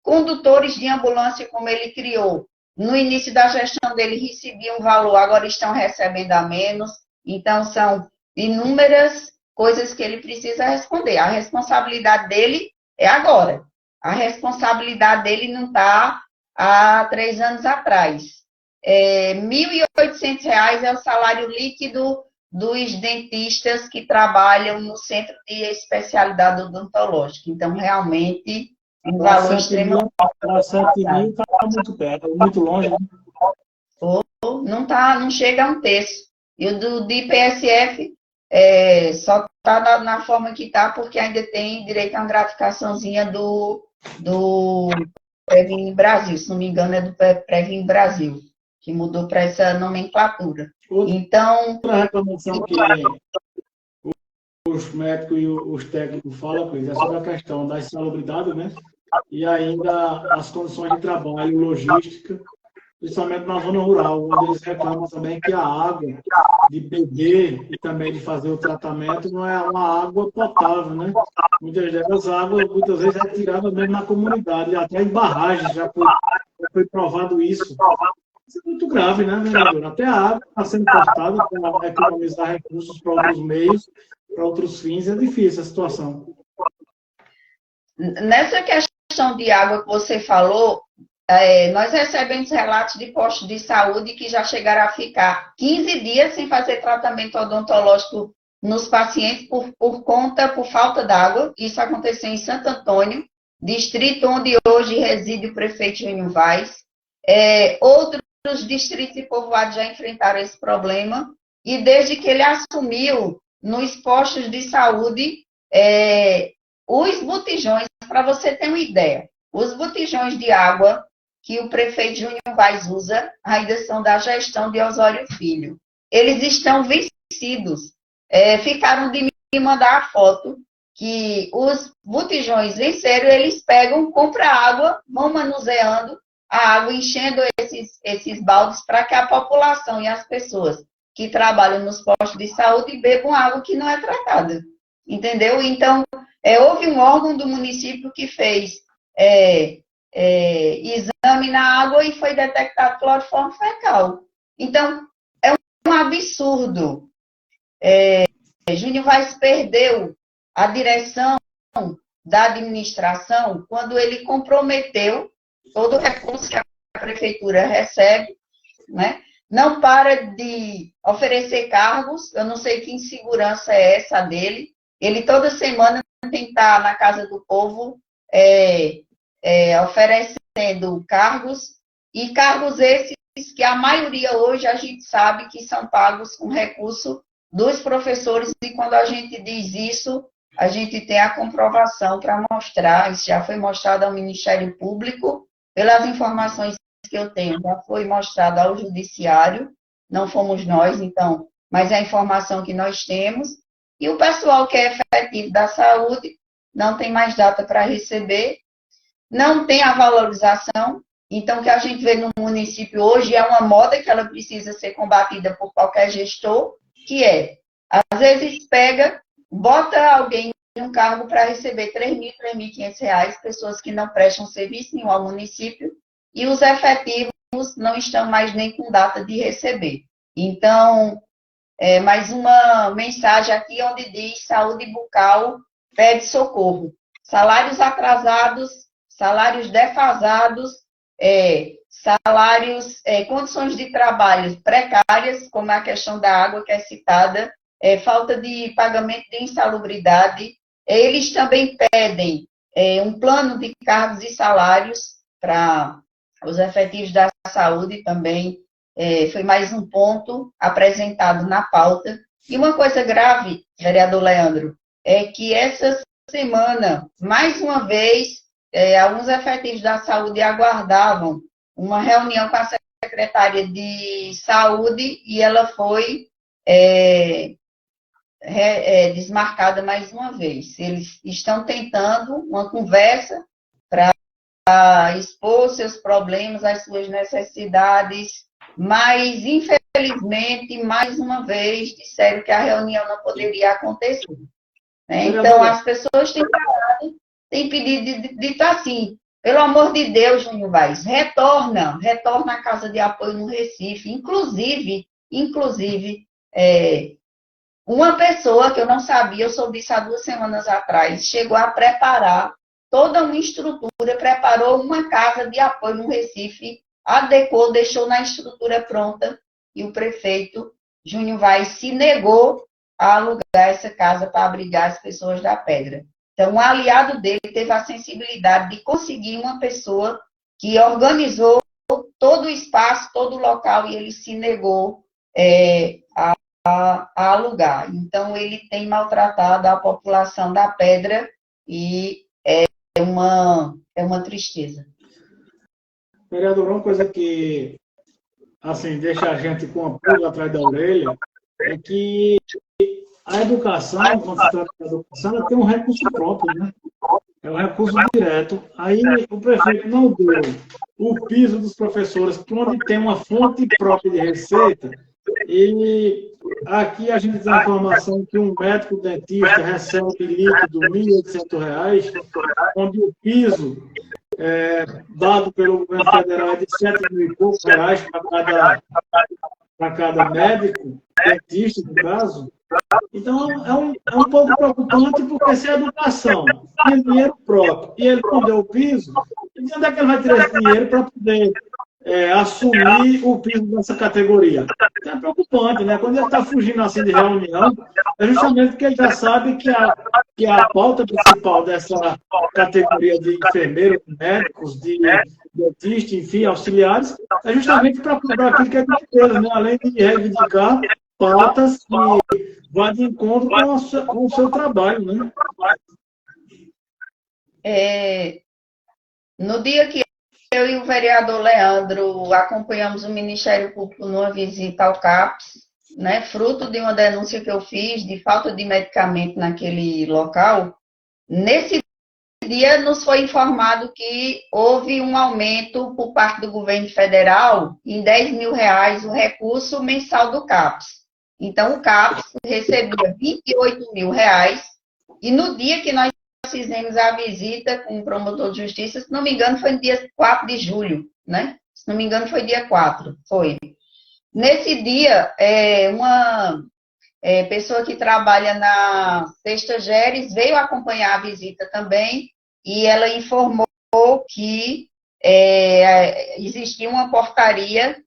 S2: condutores de ambulância, como ele criou, no início da gestão dele recebiam um valor, agora estão recebendo a menos. Então, são inúmeras coisas que ele precisa responder. A responsabilidade dele é agora. A responsabilidade dele não está há 3 anos atrás. R$ 1.800 é o salário líquido dos dentistas que trabalham no centro de especialidade odontológica. Então, realmente, um valor extremamente...
S1: Para 7 mil está muito perto, muito longe, né?
S2: Não chega a um terço. E o do IPSF só está na forma que está, porque ainda tem direito a uma gratificaçãozinha do Previne Brasil, se não me engano, é do Previne Brasil, que mudou para essa nomenclatura.
S1: Outra reclamação que os médicos e os técnicos falam, Cris, é sobre a questão da insalubridade, né? E ainda as condições de trabalho, logística, principalmente na zona rural, onde eles reclamam também que a água de beber e também de fazer o tratamento não é uma água potável, né? Muitas delas, muitas vezes é tirada mesmo na comunidade, até em barragens, já foi provado isso. Isso é muito grave, né, vereador? Até a água está sendo cortada para economizar recursos para outros meios, para outros fins, é difícil a situação.
S2: Nessa questão de água que você falou, nós recebemos relatos de postos de saúde que já chegaram a ficar 15 dias sem fazer tratamento odontológico nos pacientes por falta d'água. Isso aconteceu em Santo Antônio, distrito onde hoje reside o prefeito Júnior Vaz. Outros distritos e povoados já enfrentaram esse problema, e desde que ele assumiu nos postos de saúde, os botijões, para você ter uma ideia, os botijões de água que o prefeito Júnior Vaz usa ainda são da gestão de Osório Filho. Eles estão vencidos. Ficaram de me mandar a foto que os botijões venceram, eles pegam, compram água, vão manuseando a água, enchendo esses baldes para que a população e as pessoas que trabalham nos postos de saúde bebam água que não é tratada. Entendeu? Então, houve um órgão do município que fez exame na água e foi detectado cloriforme fecal. Então, é um absurdo. Júnior Vaz perdeu a direção da administração quando ele comprometeu todo o recurso que a prefeitura recebe, né? Não para de oferecer cargos, eu não sei que insegurança é essa dele. Ele toda semana tem que estar na casa do povo oferecendo cargos, e cargos esses que a maioria hoje a gente sabe que são pagos com recurso dos professores, e quando a gente diz isso, a gente tem a comprovação para mostrar. Isso já foi mostrado ao Ministério Público, pelas informações que eu tenho, já foi mostrado ao Judiciário, não fomos nós, então, mas é a informação que nós temos, e o pessoal que é efetivo da saúde não tem mais data para receber, não tem a valorização. Então, o que a gente vê no município hoje é uma moda que ela precisa ser combatida por qualquer gestor, que às vezes bota alguém em um cargo para receber R$ 3.000, R$ 3.500, pessoas que não prestam serviço nenhum ao município, e os efetivos não estão mais nem com data de receber. Então, mais uma mensagem aqui onde diz: saúde bucal pede socorro. Salários atrasados, salários defasados, salários, condições de trabalho precárias, como a questão da água que é citada, falta de pagamento de insalubridade. Eles também pedem um plano de cargos e salários para Os efetivos da saúde também foi mais um ponto apresentado na pauta. E uma coisa grave, vereador Leandro, é que essa semana, mais uma vez, alguns efetivos da saúde aguardavam uma reunião com a secretária de saúde e ela foi desmarcada mais uma vez. Eles estão tentando uma conversa para expor seus problemas, as suas necessidades, mas, infelizmente, mais uma vez, disseram que a reunião não poderia acontecer. Né? Então, as pessoas têm pedido dito assim, pelo amor de Deus, Júnior Vaz, retorna à Casa de Apoio no Recife. Inclusive, uma pessoa que eu não sabia, eu soube isso há 2 semanas atrás, chegou a preparar toda uma estrutura, preparou uma casa de apoio no Recife, adequou, deixou na estrutura pronta, e o prefeito Júnior Vaz se negou a alugar essa casa para abrigar as pessoas da Pedra. Então, um aliado dele teve a sensibilidade de conseguir uma pessoa que organizou todo o espaço, todo o local, e ele se negou a alugar. Então, ele tem maltratado a população da Pedra e é uma tristeza.
S1: Vereador, uma coisa que assim, deixa a gente com a pulga atrás da orelha é que a educação, quando se trata da educação, ela tem um recurso próprio, né? É um recurso direto. Aí o prefeito não deu o piso dos professores, que onde tem uma fonte própria de receita, e aqui a gente tem a informação que um médico dentista recebe líquido R$ 1.800, onde o piso dado pelo governo federal é de 7 mil e poucos reais para cada médico, dentista, no caso. Então, é um pouco preocupante, porque se a educação tem dinheiro próprio e ele não deu o piso, de onde é que ele vai tirar esse dinheiro para poder assumir o piso dessa categoria? Então, é preocupante, né? Quando ele está fugindo assim de reunião, é justamente porque ele já sabe que a pauta principal dessa categoria de enfermeiros, médicos, de dentistas, enfim, auxiliares, é justamente para cobrar aquilo que é despesa, né? Além de reivindicar pautas que vão de encontro com o seu trabalho, né?
S2: No dia que eu e o vereador Leandro acompanhamos o Ministério Público numa visita ao CAPS, né, fruto de uma denúncia que eu fiz de falta de medicamento naquele local, nesse dia nos foi informado que houve um aumento por parte do governo federal em R$ 10 mil o recurso mensal do CAPS. Então, o CAPS recebia R$ 28 mil, e no dia que nós fizemos a visita com o promotor de justiça, se não me engano, foi no dia 4 de julho, né? Se não me engano, foi dia 4, foi. Nesse dia, uma pessoa que trabalha na Sexta Geres veio acompanhar a visita também, e ela informou que existia uma portaria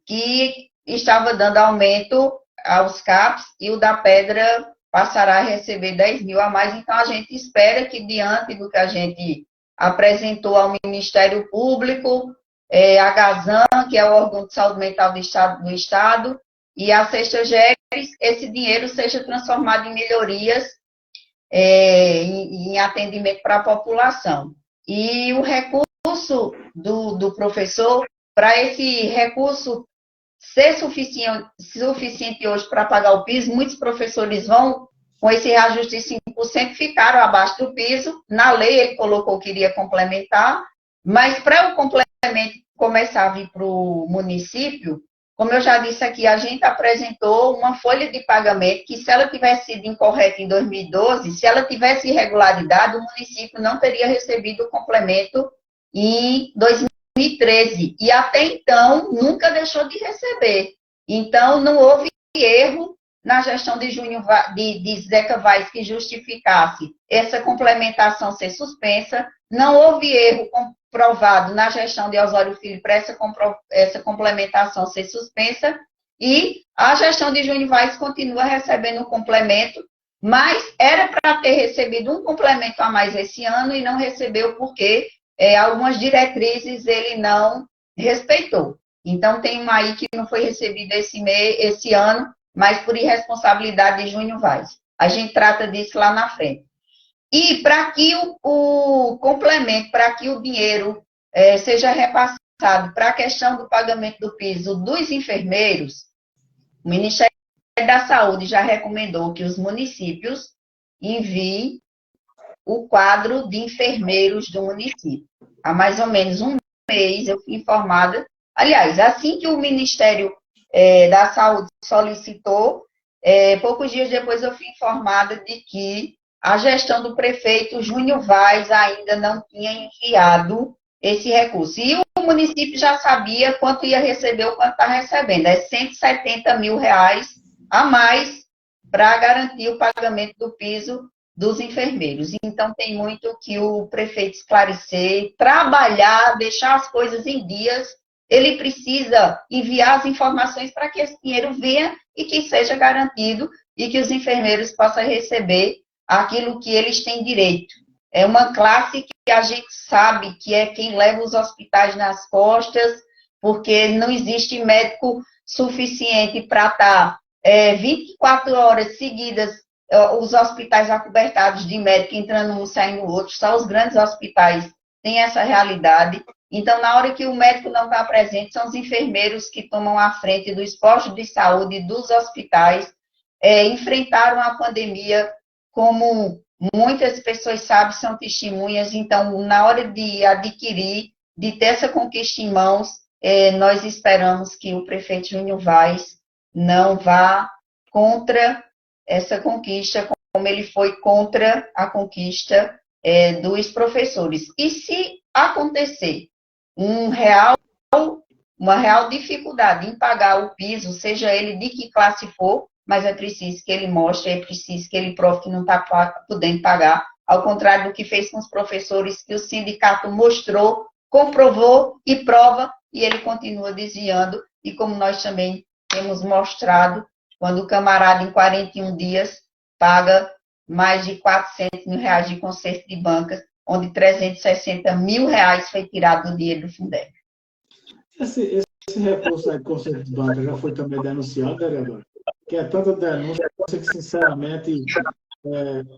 S2: que estava dando aumento aos CAPs, e o da Pedra passará a receber 10 mil a mais. Então, a gente espera que, diante do que a gente apresentou ao Ministério Público, a Gazan, que é o órgão de saúde mental do Estado, e a Sexta Geres, esse dinheiro seja transformado em melhorias, em atendimento para a população. E o recurso do professor, para esse recurso ser suficiente hoje para pagar o piso, muitos professores vão, com esse reajuste de 5%, ficaram abaixo do piso. Na lei ele colocou que iria complementar, mas para o complemento começar a vir para o município, como eu já disse aqui, a gente apresentou uma folha de pagamento que, se ela tivesse sido incorreta em 2012, se ela tivesse irregularidade, o município não teria recebido o complemento em 2013. E até então, nunca deixou de receber. Então, não houve erro na gestão de Zeca Vaz que justificasse essa complementação ser suspensa. Não houve erro comprovado na gestão de Osório Filho para essa complementação ser suspensa. E a gestão de Júnior Vaz continua recebendo um complemento, mas era para ter recebido um complemento a mais esse ano e não recebeu porque algumas diretrizes ele não respeitou. Então, tem uma aí que não foi recebida esse ano, mas por irresponsabilidade de Júnior Vaz. A gente trata disso lá na frente. E para que o complemento, para que o dinheiro seja repassado para a questão do pagamento do piso dos enfermeiros, o Ministério da Saúde já recomendou que os municípios enviem o quadro de enfermeiros do município. Há mais ou menos um mês eu fui informada. Aliás, assim que o Ministério da Saúde solicitou, poucos dias depois eu fui informada de que a gestão do prefeito Júnior Vaz ainda não tinha enviado esse recurso. E o município já sabia quanto ia receber ou quanto está recebendo. É R$170 mil a mais para garantir o pagamento do piso dos enfermeiros. Então, tem muito que o prefeito esclarecer, trabalhar, deixar as coisas em dias. Ele precisa enviar as informações para que esse dinheiro venha e que seja garantido e que os enfermeiros possam receber aquilo que eles têm direito. É uma classe que a gente sabe que é quem leva os hospitais nas costas, porque não existe médico suficiente para estar 24 horas seguidas, os hospitais acobertados de médico, entrando um, saindo outro. Só os grandes hospitais têm essa realidade. Então, na hora que o médico não está presente, são os enfermeiros que tomam a frente dos postos de saúde, dos hospitais, enfrentaram a pandemia, como muitas pessoas sabem, são testemunhas. Então, na hora de adquirir, de ter essa conquista em mãos, nós esperamos que o prefeito Júnior Vaz não vá contra essa conquista, como ele foi contra a conquista dos professores. E se acontecer uma real dificuldade em pagar o piso, seja ele de que classe for, mas é preciso que ele mostre, é preciso que ele prove que não está podendo pagar, ao contrário do que fez com os professores, que o sindicato mostrou, comprovou e prova, e ele continua desviando, e como nós também temos mostrado, quando o camarada em 41 dias paga mais de R$400 mil de conserto de bancas, onde R$360 mil foi tirado do dinheiro do Fundeb.
S1: Esse recurso aí de conserto de banca já foi também denunciado, vereador? Que é tanta denúncia que, sinceramente,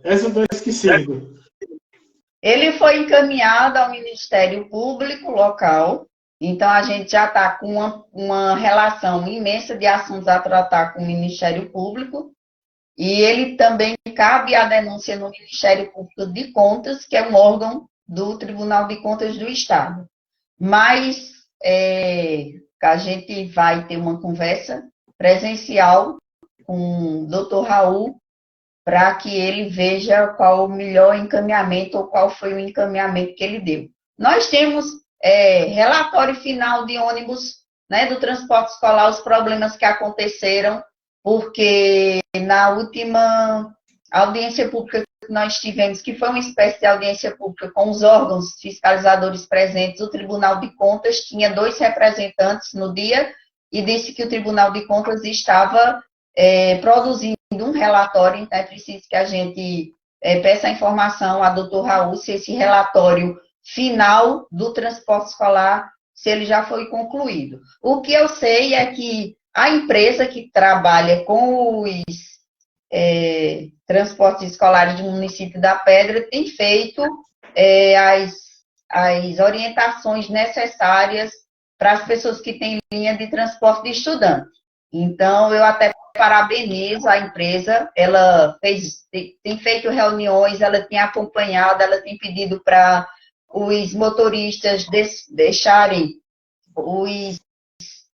S1: essa eu estou esquecendo.
S2: Ele foi encaminhado ao Ministério Público local, então a gente já está com uma relação imensa de assuntos a tratar com o Ministério Público, e ele também cabe a denúncia no Ministério Público de Contas, que é um órgão do Tribunal de Contas do Estado. Mas a gente vai ter uma conversa presencial com o doutor Raul, para que ele veja qual o melhor encaminhamento ou qual foi o encaminhamento que ele deu. Nós temos relatório final de ônibus, né, do transporte escolar, os problemas que aconteceram, porque na última audiência pública que nós tivemos, que foi uma espécie de audiência pública com os órgãos fiscalizadores presentes, o Tribunal de Contas tinha 2 representantes no dia e disse que o Tribunal de Contas estava produzindo um relatório, então é preciso que a gente peça a informação a doutor Raul se esse relatório final do transporte escolar, se ele já foi concluído. O que eu sei é que a empresa que trabalha com os transportes escolares do município da Pedra tem feito as orientações necessárias para as pessoas que têm linha de transporte de estudante. Então, eu até parabenizo a empresa, ela tem feito reuniões, ela tem acompanhado, ela tem pedido para os motoristas deixarem os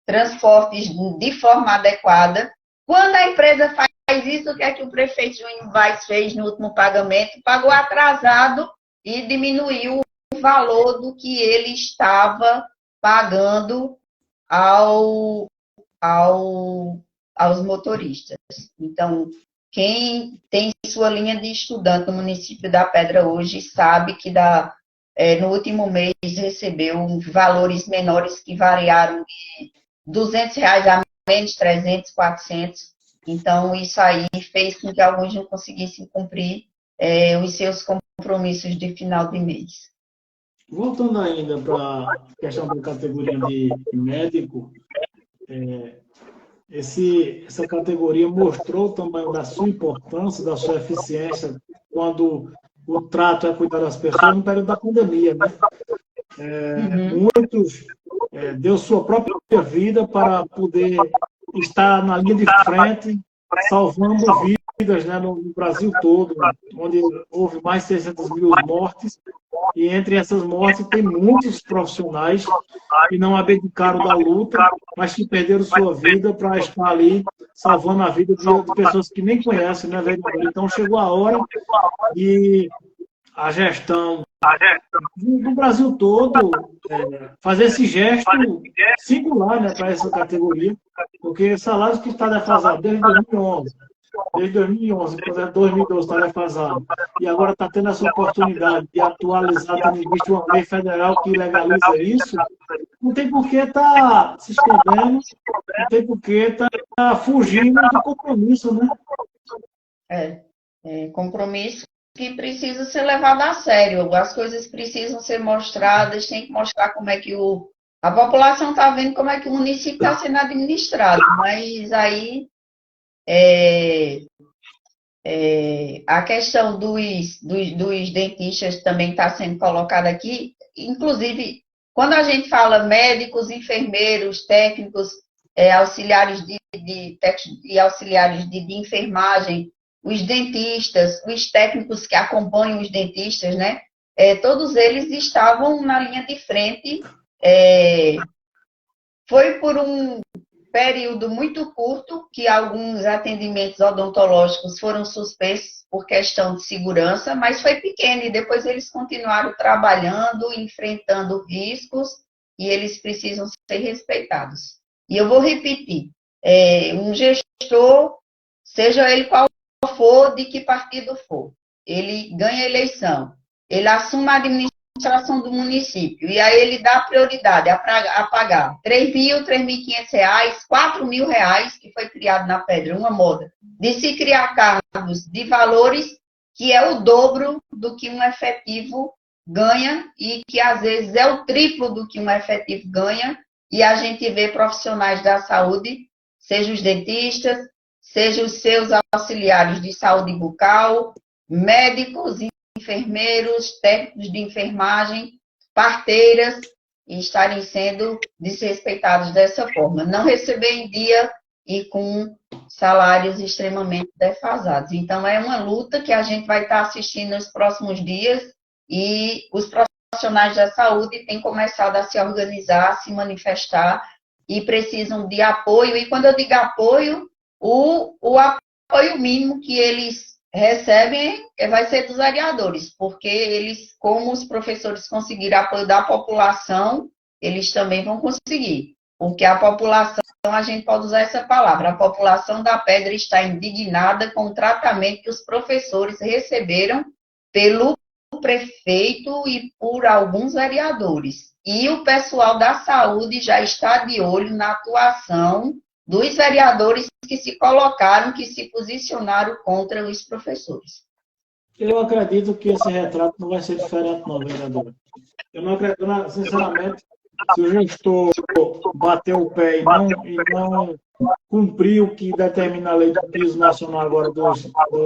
S2: transportes de forma adequada. Quando a empresa faz isso, o que é que o prefeito Júnior Vaz fez no último pagamento? Pagou atrasado e diminuiu o valor do que ele estava pagando aos motoristas. Então, quem tem sua linha de estudante no município da Pedra hoje sabe que no último mês recebeu valores menores que variaram de R$200 a menos, 300, 400. Então, isso aí fez com que alguns não conseguissem cumprir os seus compromissos de final de mês.
S1: Voltando ainda para a questão da categoria de médico, essa categoria mostrou o tamanho da sua importância, da sua eficiência, quando o trato é cuidar das pessoas no período da pandemia, né? Muitos deu sua própria vida para poder estar na linha de frente, salvando vidas, né, no Brasil todo, onde houve mais de 600 mil mortes, e entre essas mortes tem muitos profissionais que não abdicaram da luta, mas que perderam sua vida para estar ali salvando a vida de pessoas que nem conhecem, né, vereador? Então chegou a hora de a gestão do Brasil todo fazer esse gesto singular, né, para essa categoria, porque salários que está defasado desde 2011, por exemplo, 2012 está defasado, e agora está tendo essa oportunidade de atualizar, tendo em vista uma lei federal que legaliza isso, não tem por que estar se escondendo, não tem por que estar fugindo do compromisso, né?
S2: Compromisso que precisa ser levado a sério. As coisas precisam ser mostradas, tem que mostrar como é que a população está vendo como é que o município está sendo administrado, mas aí a questão dos dentistas também está sendo colocada aqui, inclusive, quando a gente fala médicos, enfermeiros, técnicos, auxiliares e auxiliares de enfermagem, os dentistas, os técnicos que acompanham os dentistas, né? Todos eles estavam na linha de frente. Foi por um período muito curto que alguns atendimentos odontológicos foram suspensos por questão de segurança, mas foi pequeno e depois eles continuaram trabalhando, enfrentando riscos e eles precisam ser respeitados. E eu vou repetir, um gestor, seja ele qual for, de que partido for, ele ganha a eleição, ele assume a administração do município, e aí ele dá prioridade a pagar R$3.000, R$3.500, R$4.000, que foi criado na pedra, uma moda, de se criar cargos de valores que é o dobro do que um efetivo ganha, e que às vezes é o triplo do que um efetivo ganha, e a gente vê profissionais da saúde, seja os dentistas, seja os seus auxiliares de saúde bucal, médicos, enfermeiros, técnicos de enfermagem, parteiras, e estarem sendo desrespeitados dessa forma. Não receber em dia e com salários extremamente defasados. Então, é uma luta que a gente vai estar assistindo nos próximos dias, e os profissionais da saúde têm começado a se organizar, a se manifestar, e precisam de apoio. E quando eu digo apoio, o apoio mínimo que eles recebem vai ser dos vereadores, porque eles, como os professores conseguiram apoio da população, eles também vão conseguir. Porque a população, a gente pode usar essa palavra, a população da Pedra está indignada com o tratamento que os professores receberam pelo prefeito e por alguns vereadores. E o pessoal da saúde já está de olho na atuação dos vereadores que se colocaram, que se posicionaram contra os professores.
S1: Eu acredito que esse retrato não vai ser diferente, não, vereador. Eu não acredito, sinceramente, se o gestor bater o pé e não cumprir o que determina a lei do piso nacional agora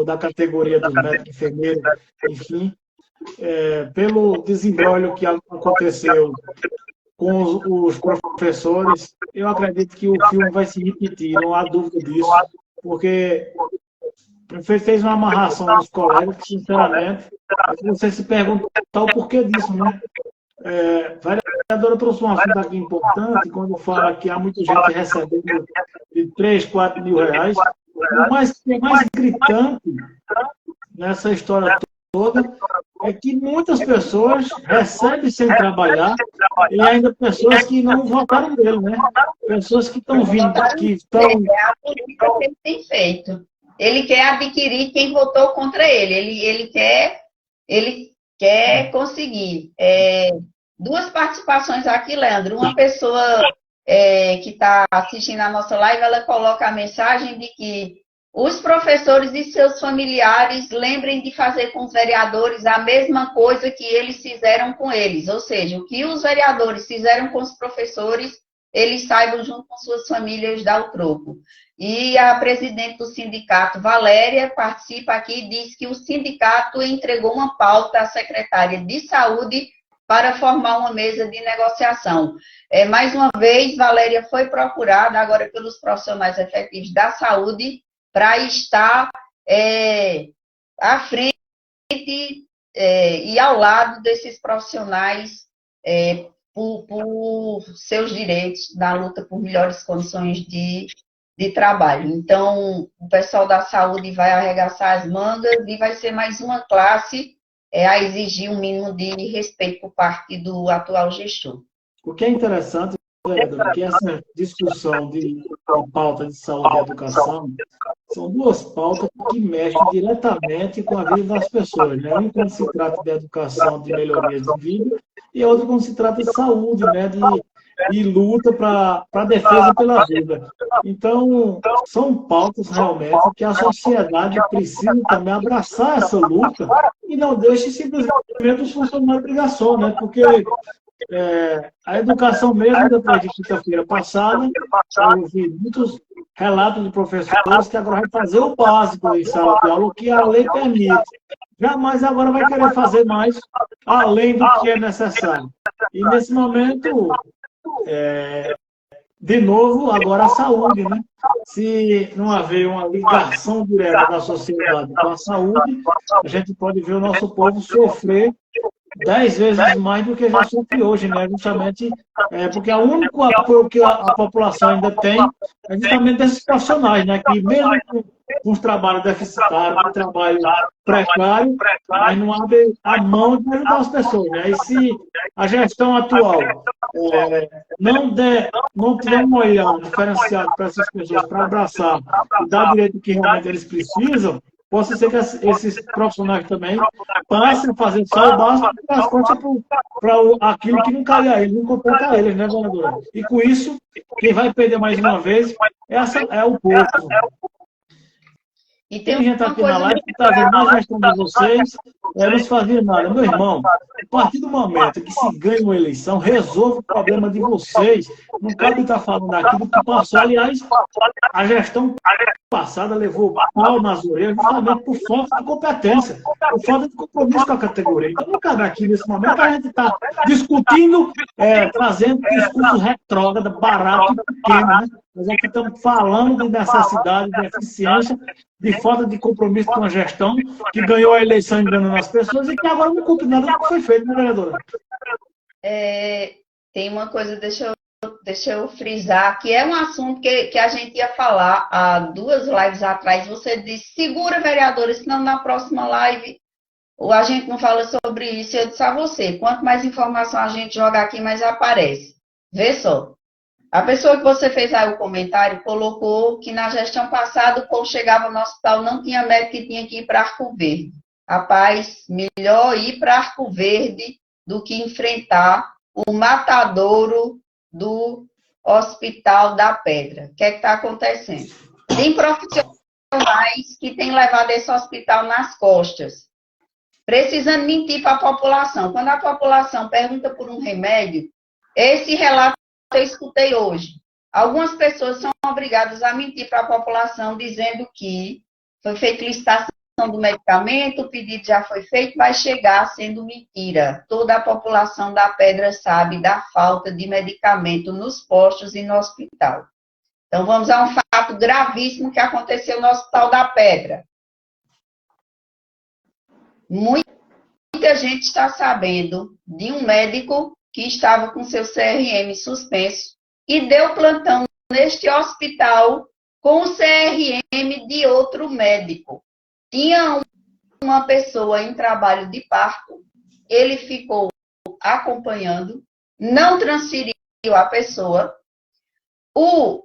S1: da categoria dos médicos, enfermeiros, enfim, pelo desembrólio que aconteceu com os professores, eu acredito que o filme vai se repetir, não há dúvida disso, porque o prefeito fez uma amarração nos colegas, que, sinceramente, você se pergunta o porquê disso, né? A vereadora trouxe um assunto aqui importante, quando fala que há muita gente recebendo de 3, 4 mil reais. O mais gritante nessa história toda é que muitas pessoas recebem sem trabalhar, e ainda pessoas que não votaram nele, né? Pessoas que estão vindo, que estão...
S2: É a política que ele tem feito. Ele quer adquirir quem votou contra ele. Ele quer conseguir. Duas participações aqui, Leandro. Uma pessoa que está assistindo a nossa live, ela coloca a mensagem de que os professores e seus familiares lembrem de fazer com os vereadores a mesma coisa que eles fizeram com eles. Ou seja, o que os vereadores fizeram com os professores, eles saibam junto com suas famílias dar o troco. E a presidente do sindicato, Valéria, participa aqui e diz que o sindicato entregou uma pauta à secretária de saúde para formar uma mesa de negociação. Mais uma vez, Valéria foi procurada agora pelos profissionais efetivos da saúde para estar à frente e ao lado desses profissionais por seus direitos na luta por melhores condições de trabalho. Então, o pessoal da saúde vai arregaçar as mangas e vai ser mais uma classe a exigir um mínimo de respeito por parte do atual gestor.
S1: O que é interessante, vereadora, que essa discussão de pauta de saúde e educação são duas pautas que mexem diretamente com a vida das pessoas, né? Um quando se trata de educação, de melhorias de vida, e outro quando se trata de saúde, né? De luta para a defesa pela vida. Então, são pautas realmente que a sociedade precisa também abraçar essa luta e não deixe simplesmente os funcionários obrigação, né? Porque a educação mesmo, depois de quinta-feira passada, eu ouvi muitos relatos de professores que agora vai fazer o básico em sala de aula, o que a lei permite. Jamais agora vai querer fazer mais além do que é necessário. E nesse momento, de novo, agora a saúde, né? Se não haver uma ligação direta da sociedade com a saúde, a gente pode ver o nosso povo sofrer 10 vezes mais do que já sofre hoje, né? Justamente porque o único apoio que a população ainda tem é justamente desses profissionais, né? Que mesmo com os trabalhos deficitários, com o trabalho precário, mas não abre a mão de ajudar as pessoas, né? E se a gestão atual não tiver um olhar diferenciado para essas pessoas, para abraçar e dar o direito que realmente eles precisam, pode ser que esses profissionais também passem a fazer só o básico e as contas para aquilo que não cabe a eles, não compete a eles, né, vereadora? E com isso, quem vai perder mais uma vez é o povo.
S2: E
S1: tem gente aqui na live que está vendo na gestão de vocês, não se fazia nada. Meu irmão, a partir do momento que se ganha uma eleição, resolve o problema de vocês. Não cabe estar falando aquilo que passou. Aliás, a gestão passada levou pau nas orelhas justamente por falta de competência, por falta de compromisso com a categoria. Então, não cabe aqui nesse momento a gente está discutindo, fazendo discurso retrógrado, barato e pequeno, né? Nós aqui estamos falando de necessidade, de eficiência, de falta de compromisso com a gestão, que ganhou a eleição enganando as pessoas e que agora não cumpre nada do que foi feito, né, vereadora?
S2: Tem uma coisa, deixa eu frisar, que é um assunto que a gente ia falar há 2 lives atrás. Você disse, segura, vereadora, senão na próxima live a gente não fala sobre isso. Eu disse a você, quanto mais informação a gente joga aqui, mais aparece. Vê só. A pessoa que você fez aí o comentário colocou que na gestão passada, o povo chegava no hospital, não tinha médico e tinha que ir para Arco Verde. Rapaz, melhor ir para Arco Verde do que enfrentar o matadouro do Hospital da Pedra. O que é que está acontecendo? Tem profissionais que têm levado esse hospital nas costas, precisando mentir para a população. Quando a população pergunta por um remédio, esse relato eu escutei hoje. Algumas pessoas são obrigadas a mentir para a população, dizendo que foi feita licitação do medicamento, o pedido já foi feito, vai chegar sendo mentira. Toda a população da Pedra sabe da falta de medicamento nos postos e no hospital. Então, vamos a um fato gravíssimo que aconteceu no Hospital da Pedra. Muita gente está sabendo de um médico que estava com seu CRM suspenso e deu plantão neste hospital com o CRM de outro médico. Tinha uma pessoa em trabalho de parto, ele ficou acompanhando, não transferiu a pessoa. O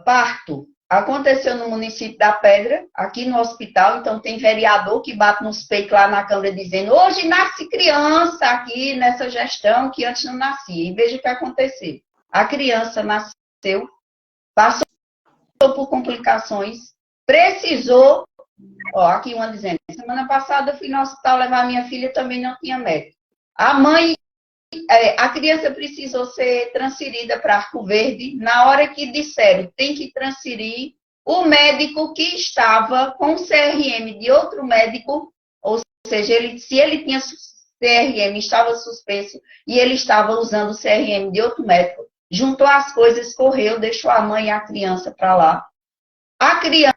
S2: parto aconteceu no município da Pedra, aqui no hospital, então tem vereador que bate nos peitos lá na Câmara dizendo, hoje nasce criança aqui nessa gestão que antes não nascia. E veja o que aconteceu. A criança nasceu, passou por complicações, precisou, ó, aqui uma dizendo, semana passada eu fui no hospital levar minha filha, também não tinha médico. A mãe, a criança precisou ser transferida para Arco Verde, na hora que disseram, tem que transferir, o médico que estava com o CRM de outro médico, ou seja, se ele tinha CRM, estava suspenso, e ele estava usando o CRM de outro médico, juntou as coisas, correu, deixou a mãe e a criança para lá. A criança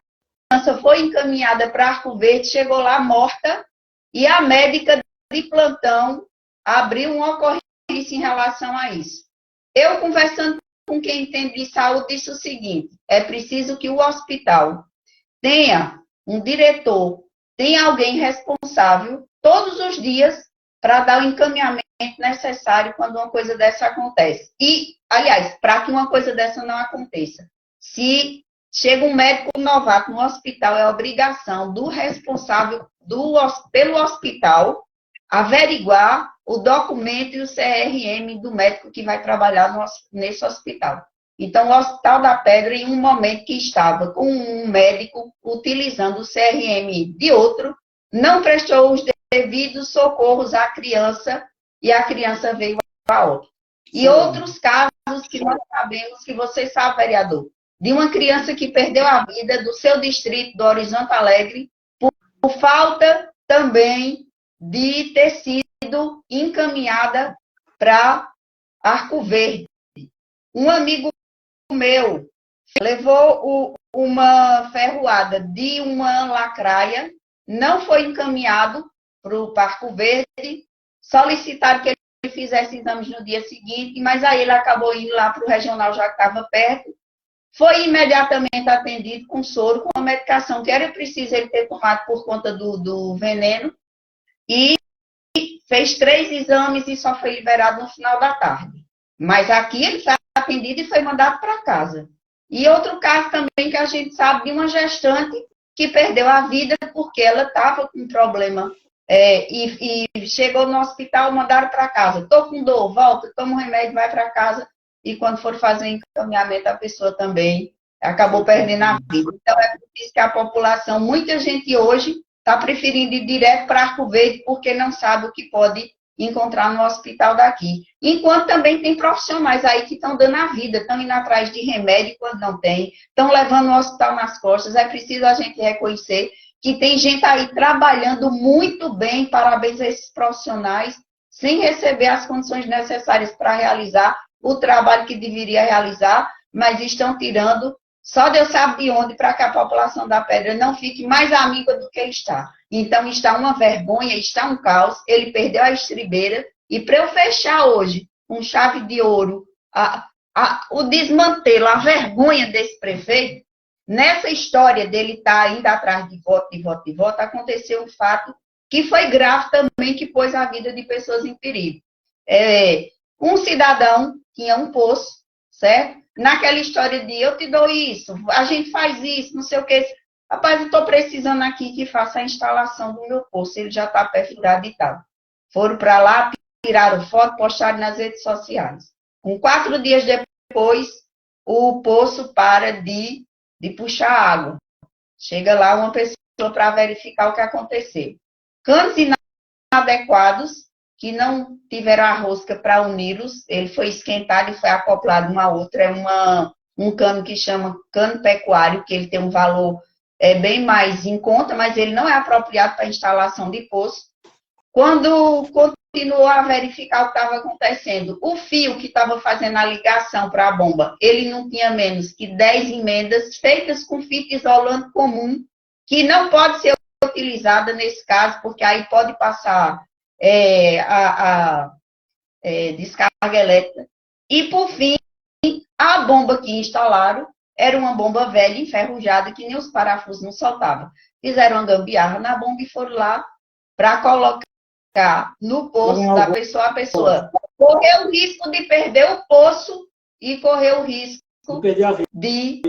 S2: foi encaminhada para Arco Verde, chegou lá morta, e a médica de plantão abriu uma ocorrência em relação a isso. Eu, conversando com quem entende de saúde, disse o seguinte, é preciso que o hospital tenha um diretor, tenha alguém responsável, todos os dias, para dar o encaminhamento necessário quando uma coisa dessa acontece. E, aliás, para que uma coisa dessa não aconteça. Se chega um médico novato no hospital, é obrigação do responsável pelo hospital averiguar o documento e o CRM do médico que vai trabalhar nesse hospital. Então, o Hospital da Pedra, em um momento que estava com um médico utilizando o CRM de outro, não prestou os devidos socorros à criança e a criança veio a óbito. E outros casos que nós sabemos, que você sabe, vereador, de uma criança que perdeu a vida do seu distrito, do Horizonte Alegre, por falta também de ter sido encaminhada para Arco Verde. Um amigo meu levou uma ferroada de uma lacraia, não foi encaminhado para o Arco Verde, solicitaram que ele fizesse exames no dia seguinte, mas aí ele acabou indo lá para o regional, já que estava perto, foi imediatamente atendido com soro, com a medicação que era preciso ele ter tomado por conta do veneno, e fez 3 exames e só foi liberado no final da tarde. Mas aqui ele foi atendido e foi mandado para casa. E outro caso também que a gente sabe de uma gestante que perdeu a vida porque ela estava com problema e chegou no hospital, mandaram para casa. Estou com dor, volta, toma um remédio, vai para casa. E quando for fazer o encaminhamento, a pessoa também acabou perdendo a vida. Então, é por isso que a população, muita gente hoje, está preferindo ir direto para Arco Verde porque não sabe o que pode encontrar no hospital daqui. Enquanto também tem profissionais aí que estão dando a vida, estão indo atrás de remédio quando não tem, estão levando o hospital nas costas. É preciso a gente reconhecer que tem gente aí trabalhando muito bem, parabéns a esses profissionais, sem receber as condições necessárias para realizar o trabalho que deveria realizar, mas estão tirando, só Deus sabe de onde, para que a população da Pedra não fique mais amiga do que está. Então, está uma vergonha, está um caos, ele perdeu a estribeira, e para eu fechar hoje, com chave de ouro, o desmantelo, a vergonha desse prefeito, nessa história dele estar indo atrás de voto, aconteceu um fato que foi grave também, que pôs a vida de pessoas em perigo. Um cidadão tinha um poço, certo? Naquela história de eu te dou isso, a gente faz isso, não sei o que. Rapaz, eu estou precisando aqui que faça a instalação do meu poço, ele já está perfurado e tal. Foram para lá, tiraram foto, postaram nas redes sociais. Com 4 dias depois, o poço para de puxar água. Chega lá uma pessoa para verificar o que aconteceu. Canos inadequados, que não tiveram a rosca para uni-los, ele foi esquentado e foi acoplado uma outra. É um cano que chama cano pecuário, que ele tem um valor bem mais em conta, mas ele não é apropriado para instalação de poço. Quando continuou a verificar o que estava acontecendo, o fio que estava fazendo a ligação para a bomba, ele não tinha menos que 10 emendas feitas com fita isolante comum, que não pode ser utilizada nesse caso, porque aí pode passar a descarga elétrica. E, por fim, a bomba que instalaram era uma bomba velha, enferrujada, que nem os parafusos não soltavam. Fizeram uma gambiarra na bomba e foram lá para colocar no poço da pessoa, a pessoa correu o risco de perder o poço e correu o risco de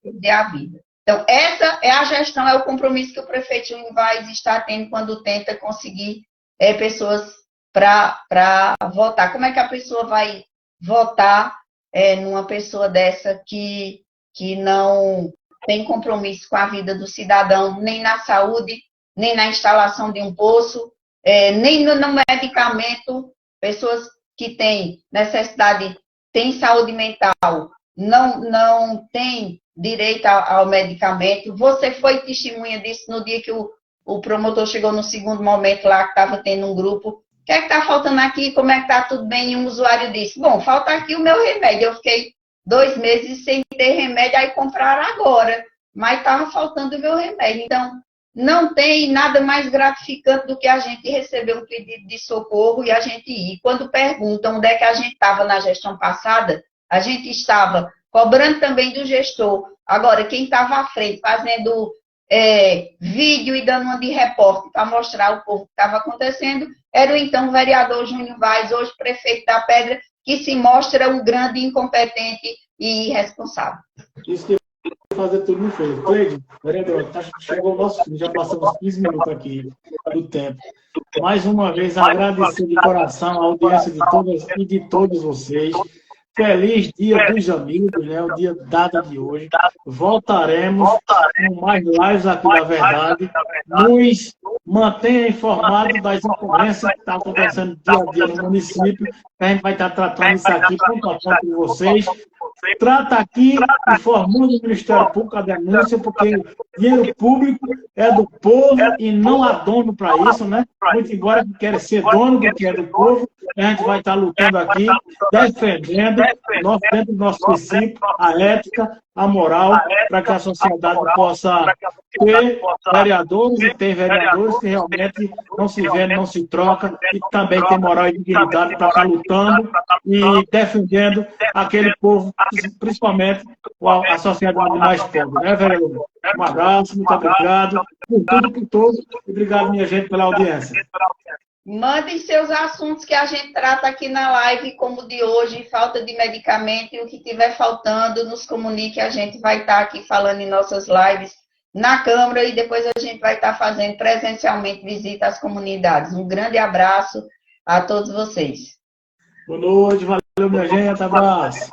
S2: perder a vida. Então, essa é a gestão, é o compromisso que o prefeito Júnior Vaz está tendo quando tenta conseguir pessoas para votar. Como é que a pessoa vai votar numa pessoa dessa que não tem compromisso com a vida do cidadão, nem na saúde, nem na instalação de um poço, nem no medicamento. Pessoas que têm necessidade, têm saúde mental, não têm direito ao medicamento. Você foi testemunha disso no dia que o promotor chegou no segundo momento lá, que estava tendo um grupo. O que é que está faltando aqui? Como é que está tudo bem? E um usuário disse, bom, falta aqui o meu remédio. Eu fiquei 2 meses sem ter remédio, aí compraram agora, mas estava faltando o meu remédio. Então, não tem nada mais gratificante do que a gente receber um pedido de socorro e a gente ir. Quando perguntam onde é que a gente estava na gestão passada, a gente estava cobrando também do gestor. Agora, quem estava à frente, fazendo vídeo e dando uma de repórter para mostrar ao povo o que estava acontecendo, era o então vereador Júnior Vaz, hoje prefeito da Pedra, que se mostra um grande incompetente e irresponsável.
S1: Isso que eu vou fazer tudo no feio. Cleide, vereador, chegou o nosso fim, já passamos 15 minutos aqui do tempo. Mais uma vez, agradecer de coração a audiência de todas e de todos vocês. Feliz Dia dos Amigos, né? O dia data de hoje. Voltaremos com mais lives aqui da Verdade. Nos mantenha informados das ocorrências que estão acontecendo dia a dia no município. A gente vai estar tratando isso aqui ponto a ponto com vocês. Trata aqui, informando o Ministério Público a denúncia, porque dinheiro público é do povo e não há dono para isso, né? Muito embora que querem ser dono do que é do povo, a gente vai estar lutando aqui, defendendo dentro do nosso princípio, a ética, a moral, para que a sociedade possa ter vereadores e ter vereadores que realmente não se vendem, não se trocam e também tem moral e dignidade para estar lutando e defendendo aquele povo, principalmente a sociedade mais pobre, né, vereador? Um abraço, muito obrigado por tudo, por todos, e obrigado, minha gente, pela audiência.
S2: Mandem seus assuntos que a gente trata aqui na live, como o de hoje, falta de medicamento, e o que estiver faltando, nos comunique, a gente vai estar aqui falando em nossas lives na Câmara, e depois a gente vai estar fazendo presencialmente visita às comunidades. Um grande abraço a todos vocês.
S1: Boa noite, valeu, minha gente, abraço.